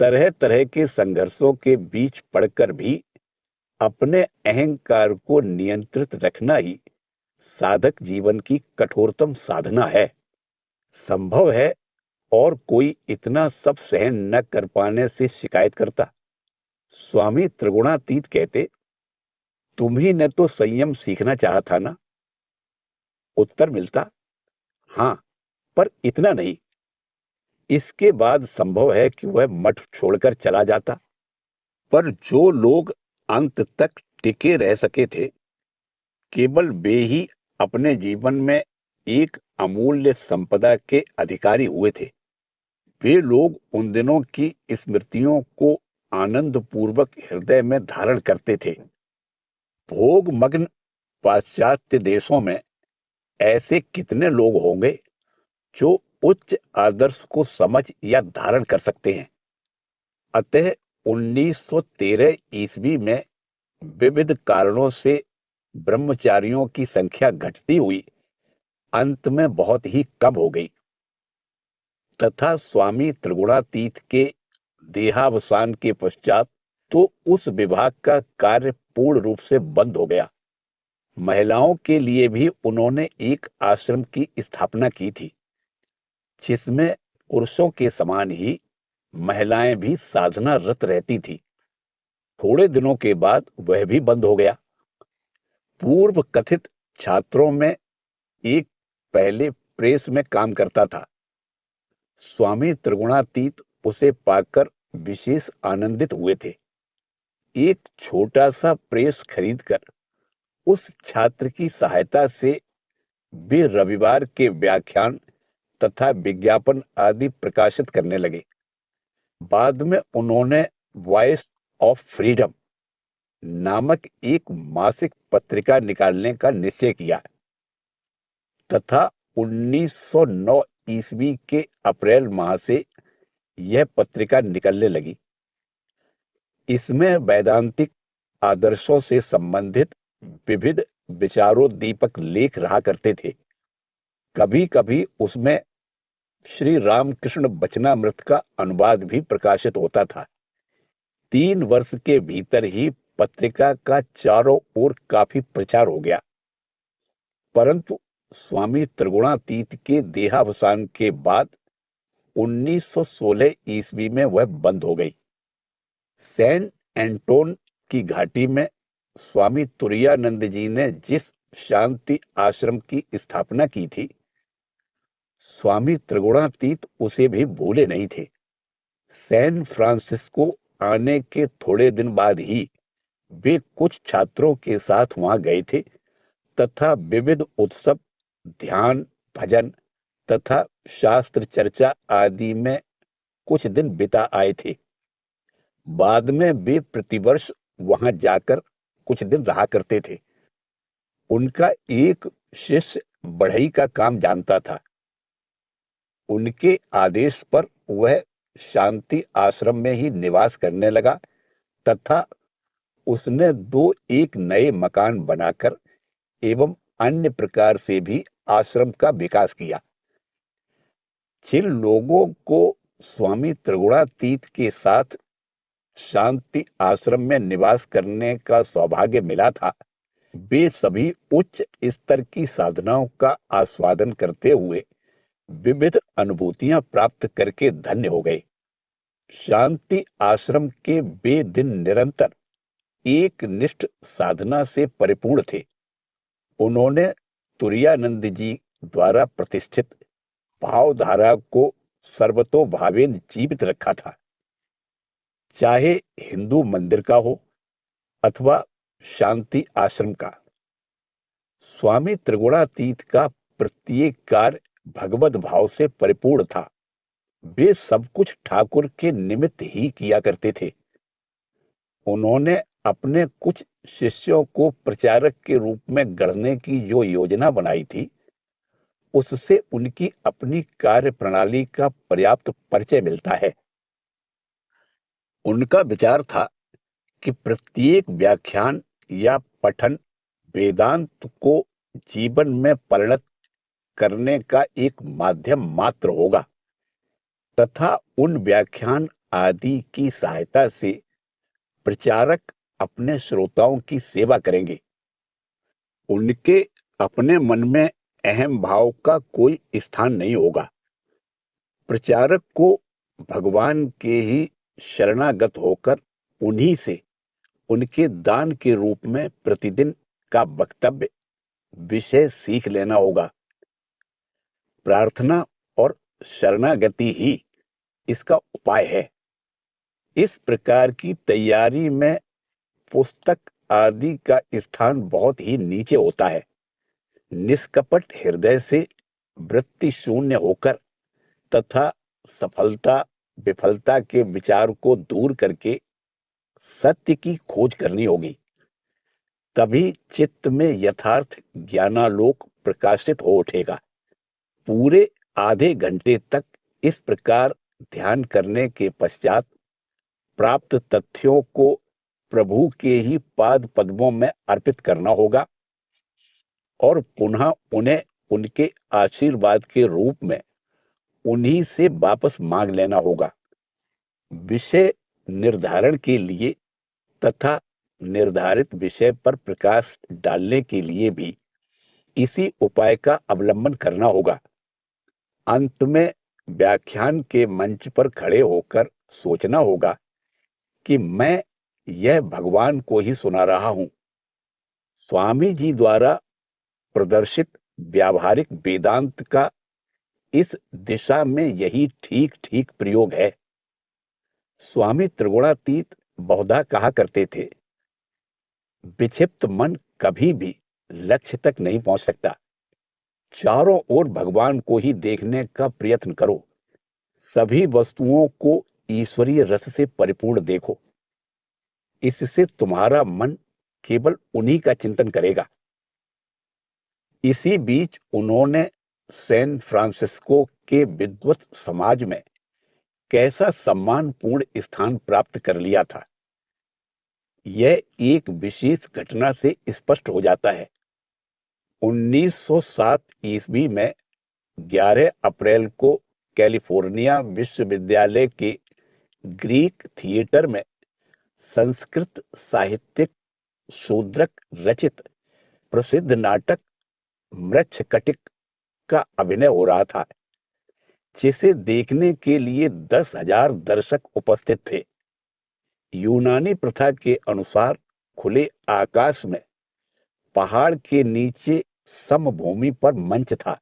तरह तरह के संघर्षों के बीच पड़कर भी अपने अहंकार को नियंत्रित रखना ही साधक जीवन की कठोरतम साधना है। संभव है और कोई इतना सब सहन न कर पाने से शिकायत करता। स्वामी त्रिगुणातीत कहते, तुम्ही ने तो संयम सीखना चाहा था ना? उत्तर मिलता, हाँ, पर इतना नहीं। इसके बाद संभव है कि वह मठ छोड़कर चला जाता। पर जो लोग अंत तक टिके रह सके थे, केवल वे ही अपने जीवन में एक अमूल्य संपदा के अधिकारी हुए थे। वे लोग उन दिनों की स्मृतियों को आनंद पूर्वक हृदय में धारण करते थे। भोग मग्न पाश्चात्य देशों में ऐसे कितने लोग होंगे जो उच्च आदर्श को समझ या धारण कर सकते हैं। अतः 1913 ईस्वी में विविध कारणों से ब्रह्मचारियों की संख्या घटती हुई अंत में बहुत ही कम हो गई तथा स्वामी त्रिगुणातीत के देहावसान के पश्चात तो उस विभाग का कार्य पूर्ण रूप से बंद हो गया। महिलाओं के लिए भी उन्होंने एक आश्रम की स्थापना की थी, जिसमें पुरुषों के समान ही महिलाएं भी साधना रत रहती थी। थोड़े दिनों के बाद वह भी बंद हो गया। पूर्व कथित छात्रों में एक पहले प्रेस में काम करता था। स्वामी त्रिगुणातीत उसे पाकर विशेष आनंदित हुए थे। एक छोटा सा प्रेस खरीदकर उस छात्र की सहायता से वे रविवार के व्याख्यान तथा विज्ञापन आदि प्रकाशित करने लगे। बाद में उन्होंने वॉइस ऑफ फ्रीडम नामक एक मासिक पत्रिका निकालने का निश्चय किया तथा 1909 ईस्वी के अप्रैल माह से यह पत्रिका निकलने लगी। इसमें वैदांतिक आदर्शों से संबंधित विविध विचारोद्दीपक लेख रहा करते थे। कभी कभी उसमें श्री रामकृष्ण वचनामृत का अनुवाद भी प्रकाशित होता था। 3 वर्ष के भीतर ही पत्रिका का चारों ओर काफी प्रचार हो गया। परंतु स्वामी त्रिगुणातीत के देहावसान के बाद 1916 ईस्वी में वह बंद हो गई। सैन एंटोन की घाटी में स्वामी तुरायानंद जी ने जिस शांति आश्रम की स्थापना की थी, स्वामी त्रिगुणातीत उसे भी भूले नहीं थे। सैन फ्रांसिस्को आने के थोड़े दिन बाद ही वे कुछ छात्रों के साथ वहां गए थे तथा विविध उत्सव, ध्यान, भजन तथा शास्त्र चर्चा आदि में कुछ दिन बिता आए थे। बाद में वे प्रतिवर्ष वहां जाकर कुछ दिन रहा करते थे। उनका एक शिष्य बढ़ई का काम जानता था। उनके आदेश पर वह शांति आश्रम में ही निवास करने लगा तथा उसने 2-1 नए मकान बनाकर एवं अन्य प्रकार से भी आश्रम का विकास किया। जिन लोगों को स्वामी त्रिगुणातीत के साथ शांति आश्रम में निवास करने का सौभाग्य मिला था, वे सभी उच्च स्तर की साधनाओं का आस्वादन करते हुए विविध अनुभूतियां प्राप्त करके धन्य हो गए। शांति आश्रम के वे दिन निरंतर एक निष्ठ साधना से परिपूर्ण थे। उन्होंने तुरायानंद जी द्वारा प्रतिष्ठित भावधारा को सर्वतोभावेन जीवित रखा था, चाहे हिंदू मंदिर का हो अथवा शांति आश्रम का। स्वामी त्रिगुणातीत का प्रत्येक कार्य भगवत भाव से परिपूर्ण था। वे सब कुछ ठाकुर के निमित्त ही किया करते थे। उन्होंने अपने कुछ शिष्यों को प्रचारक के रूप में गढ़ने की जो योजना बनाई थी, उससे उनकी अपनी कार्य प्रणाली का पर्याप्त परिचय मिलता है। उनका विचार था कि प्रत्येक व्याख्यान या पठन वेदांत को जीवन में परिणत करने का एक माध्यम मात्र होगा तथा उन व्याख्यान आदि की सहायता से प्रचारक अपने श्रोताओं की सेवा करेंगे। उनके अपने मन में अहम भाव का कोई स्थान नहीं होगा। प्रचारक को भगवान के ही शरणागत होकर उन्हीं से उनके दान के रूप में प्रतिदिन का वक्तव्य विषय सीख लेना होगा। प्रार्थना और शरणागति ही इसका उपाय है। इस प्रकार की तैयारी में पुस्तक आदि का स्थान बहुत ही नीचे होता है। निष्कपट हृदय से वृत्ति शून्य होकर तथा सफलता विफलता के विचार को दूर करके सत्य की खोज करनी होगी। तभी चित्त में यथार्थ ज्ञानालोक प्रकाशित हो उठेगा। पूरे आधे घंटे तक इस प्रकार ध्यान करने के पश्चात प्राप्त तथ्यों को प्रभु के ही पाद पद्मों में अर्पित करना होगा और पुनः उन्हें उनके आशीर्वाद के रूप में उन्हीं से वापस मांग लेना होगा। विषय निर्धारण के लिए तथा निर्धारित विषय पर प्रकाश डालने के लिए भी इसी उपाय का अवलंबन करना होगा। अंत में व्याख्यान के मंच पर खड़े होकर सोचना होगा कि मैं यह भगवान को ही सुना रहा हूं। स्वामी जी द्वारा प्रदर्शित व्यावहारिक वेदांत का इस दिशा में यही ठीक ठीक प्रयोग है। स्वामी त्रिगुणातीत बहुधा कहा करते थे, विक्षिप्त मन कभी भी लक्ष्य तक नहीं पहुंच सकता। चारों ओर भगवान को ही देखने का प्रयत्न करो। सभी वस्तुओं को ईश्वरीय रस से परिपूर्ण देखो। इससे तुम्हारा मन केवल उन्हीं का चिंतन करेगा। इसी बीच उन्होंने सैन फ्रांसिस्को के विद्वत समाज में कैसा सम्मानपूर्ण स्थान प्राप्त कर लिया था, यह एक विशेष घटना से स्पष्ट हो जाता है। 1907 ईस्वी में 11 अप्रैल को कैलिफोर्निया विश्वविद्यालय के ग्रीक थिएटर में संस्कृत साहित्यिक शूद्रक रचित प्रसिद्ध नाटक मृच्छकटिक का अभिनय हो रहा था, जिसे देखने के लिए 10,000 दर्शक उपस्थित थे। यूनानी प्रथा के अनुसार खुले आकाश में पहाड़ के नीचे समभूमि पर मंच था,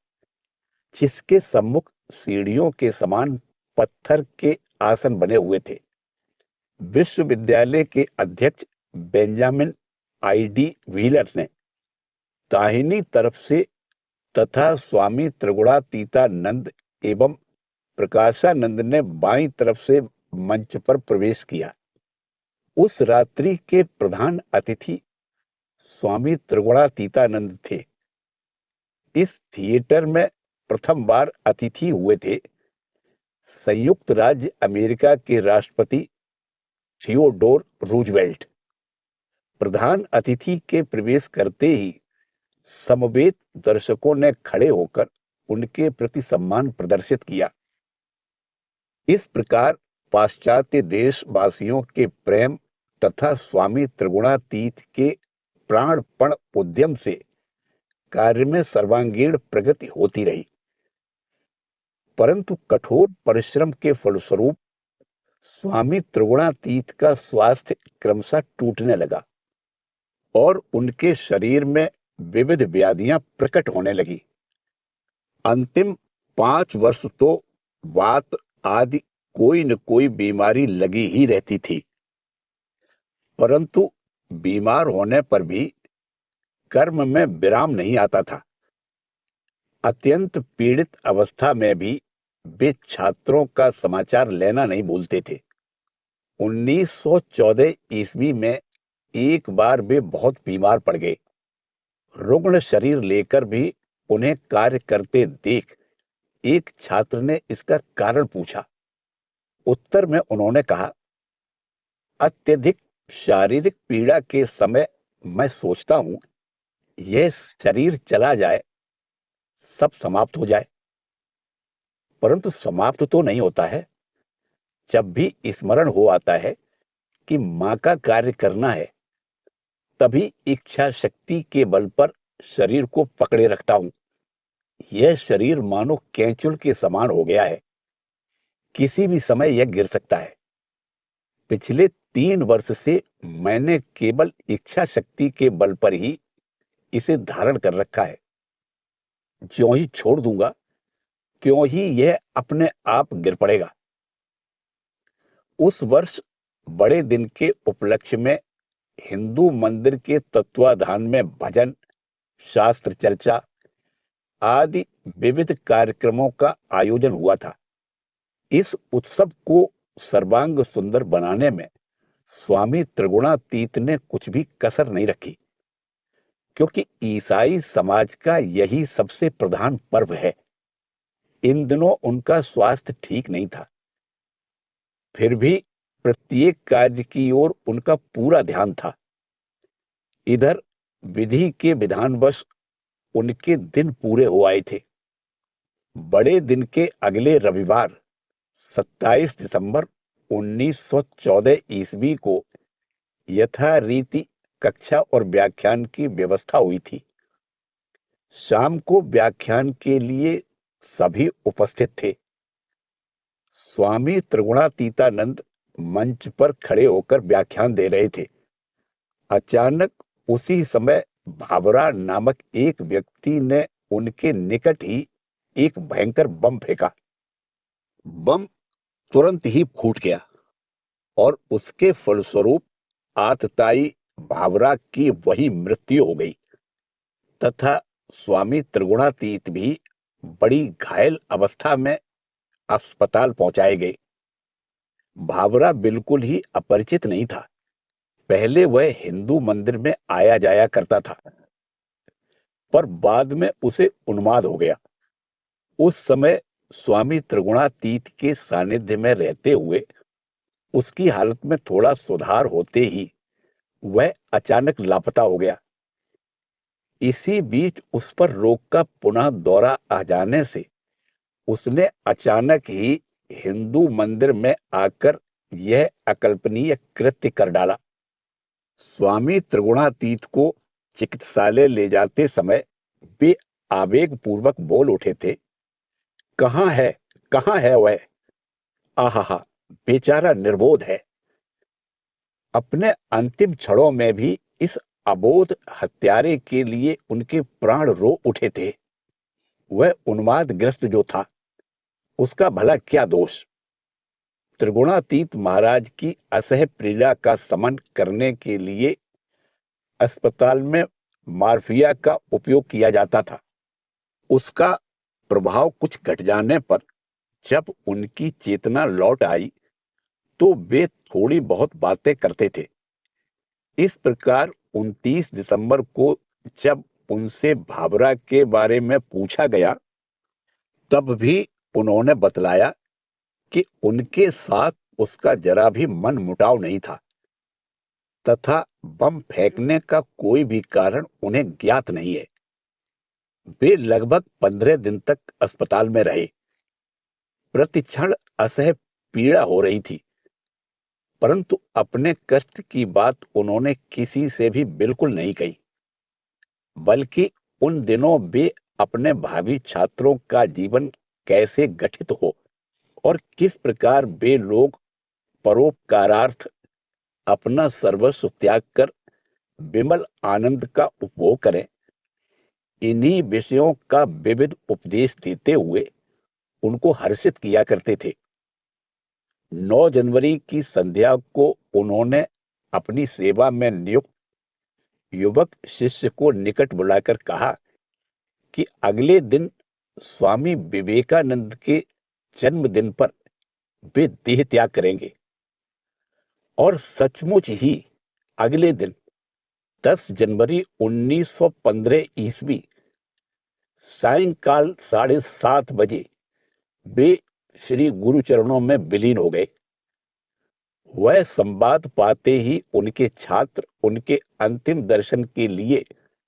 जिसके सम्मुख सीढ़ियों के समान पत्थर के आसन बने हुए थे। विश्वविद्यालय के अध्यक्ष बेंजामिन आई.डी. व्हीलर ने दाहिनी तरफ से तथा स्वामी त्रिगुणातीतानंद एवं प्रकाशानंद ने बाईं तरफ से मंच पर प्रवेश किया। उस रात्रि के प्रधान अतिथि स्वामी त्रिगुणातीतानंद थे। इस थिएटर में प्रथम बार अतिथि हुए थे संयुक्त राज्य अमेरिका के राष्ट्रपति थियोडोर रूजवेल्ट। प्रधान अतिथि के प्रवेश करते ही समवेत दर्शकों ने खड़े होकर उनके प्रति सम्मान प्रदर्शित किया। इस प्रकार पाश्चात्य देशवासियों के प्रेम तथा स्वामी त्रिगुणातीत के प्राणपण उद्यम से कार्य में सर्वांगीण प्रगति होती रही। परंतु कठोर परिश्रम के फलस्वरूप स्वामी त्रिगुणातीत का स्वास्थ्य क्रमशः टूटने लगा और उनके शरीर में विविध व्याधियां प्रकट होने लगी। अंतिम 5 वर्ष तो वात आदि कोई न कोई बीमारी लगी ही रहती थी, परंतु बीमार होने पर भी कर्म में विराम नहीं आता था। अत्यंत पीड़ित अवस्था में भी वे छात्रों का समाचार लेना नहीं भूलते थे। 1914 ईस्वी में एक बार वे बहुत बीमार पड़ गए। रुग्ण शरीर लेकर भी उन्हें कार्य करते देख एक छात्र ने इसका कारण पूछा। उत्तर में उन्होंने कहा, अत्यधिक शारीरिक पीड़ा के समय मैं सोचता हूं, यह शरीर चला जाए, सब समाप्त हो जाए। परंतु समाप्त तो नहीं होता है। जब भी स्मरण हो आता है कि मां का कार्य करना है, तभी इच्छा शक्ति के बल पर शरीर को पकड़े रखता हूं। यह शरीर मानो कैंचुल के समान हो गया है, किसी भी समय यह गिर सकता है। पिछले 3 वर्ष से मैंने केवल इच्छा शक्ति के बल पर ही इसे धारण कर रखा है। ज्यों ही छोड़ दूंगा, त्यों ही यह अपने आप गिर पड़ेगा। उस वर्ष बड़े दिन के उपलक्ष्य में हिंदू मंदिर के तत्वाधान में भजन, शास्त्र चर्चा आदि विविध कार्यक्रमों का आयोजन हुआ था। इस उत्सव को सर्वांग सुंदर बनाने में स्वामी त्रिगुणातीत ने कुछ भी कसर नहीं रखी, क्योंकि ईसाई समाज का यही सबसे प्रधान पर्व है। इन दिनों उनका स्वास्थ्य ठीक नहीं था, फिर भी प्रत्येक कार्य की ओर उनका पूरा ध्यान था। इधर विधि के विधानवश उनके दिन पूरे हो आए थे। बड़े दिन के अगले रविवार 27 दिसंबर 1914 ईस्वी को यथारीति कक्षा और व्याख्यान की व्यवस्था हुई थी। शाम को व्याख्यान के लिए सभी उपस्थित थे। स्वामी त्रिगुणातीतानंद मंच पर खड़े होकर व्याख्यान दे रहे थे। अचानक उसी समय भावरा नामक एक व्यक्ति ने उनके निकट ही एक भयंकर बम फेंका। बम तुरंत ही फूट गया और उसके फलस्वरूप आतताई भावरा की वही मृत्यु हो गई तथा स्वामी त्रिगुणातीत भी बड़ी घायल अवस्था में अस्पताल पहुंचाए गए। भावरा बिल्कुल ही अपरिचित नहीं था। पहले वह हिंदू मंदिर में आया जाया करता था, पर बाद में उसे उन्माद हो गया। उस समय स्वामी त्रिगुणातीत के सानिध्य में रहते हुए उसकी हालत में थोड़ा सुधार होते ही वह अचानक लापता हो गया। इसी बीच उस पर रोग का पुनः दौरा आ जाने से उसने अचानक ही हिंदू मंदिर में आकर यह अकल्पनीय कृत्य कर डाला। स्वामी त्रिगुणातीत को चिकित्सालय ले जाते समय वे आवेग पूर्वक बोल उठे थे, कहां है, कहां है वह? आहा, बेचारा निर्बोध है। अपने अंतिम क्षणों में भी इस अबोध हत्यारे के लिए उनके प्राण रो उठे थे। वह उन्मादग्रस्त जो था, उसका भला क्या दोष? त्रिगुणातीत महाराज की असह्य पीड़ा का शमन करने के लिए अस्पताल में मार्फिया का उपयोग किया जाता था। उसका प्रभाव कुछ घट जाने पर जब उनकी चेतना लौट आई तो वे थोड़ी बहुत बातें करते थे। इस प्रकार 29 दिसंबर को जब उनसे भावरा के बारे में पूछा गया, तब भी उन्होंने बतलाया कि उनके साथ उसका जरा भी मन मुटाव नहीं था तथा बम फेंकने का कोई भी कारण उन्हें ज्ञात नहीं है। वे लगभग 15 दिन तक अस्पताल में रहे। प्रतिक्षण असह्य पीड़ा हो रही थी, परंतु अपने कष्ट की बात उन्होंने किसी से भी बिल्कुल नहीं कही, बल्कि उन दिनों वे अपने भावी छात्रों का जीवन कैसे गठित हो और किस प्रकार वे लोग परोपकारार्थ अपना सर्वस्व त्याग कर विमल आनंद का उपभोग करें, इन्हीं विषयों का विविध उपदेश देते हुए उनको हर्षित किया करते थे। 9 जनवरी की संध्या को उन्होंने अपनी सेवा में नियुक्त युवक शिष्य को निकट बुलाकर कहा कि अगले दिन स्वामी विवेकानंद के जन्मदिन पर वे देह त्याग करेंगे। और सचमुच ही अगले दिन 10 जनवरी 1915 ईस्वी सायंकाल 7:30 बजे वे श्री गुरु चरणों में विलीन हो गए। वह संवाद पाते ही उनके छात्र उनके अंतिम दर्शन के लिए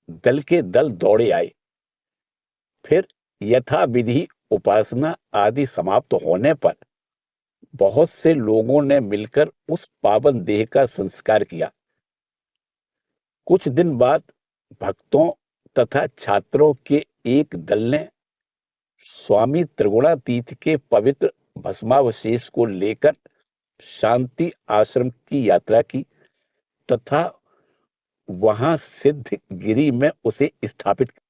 दल के दल दौड़े आए। फिर यथाविधि उपासना आदि समाप्त होने पर बहुत से लोगों ने मिलकर उस पावन देह का संस्कार किया। कुछ दिन बाद भक्तों तथा छात्रों के एक दल ने स्वामी त्रिगुणातीत के पवित्र भस्मावशेष को लेकर शांति आश्रम की यात्रा की तथा वहां सिद्ध गिरी में उसे स्थापित किया।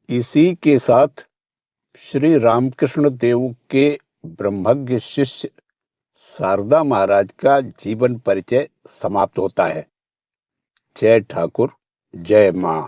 इसी के साथ श्री रामकृष्ण देव के ब्रह्मज्ञ शिष्य शारदा महाराज का जीवन परिचय समाप्त होता है। जय ठाकुर, जय मां।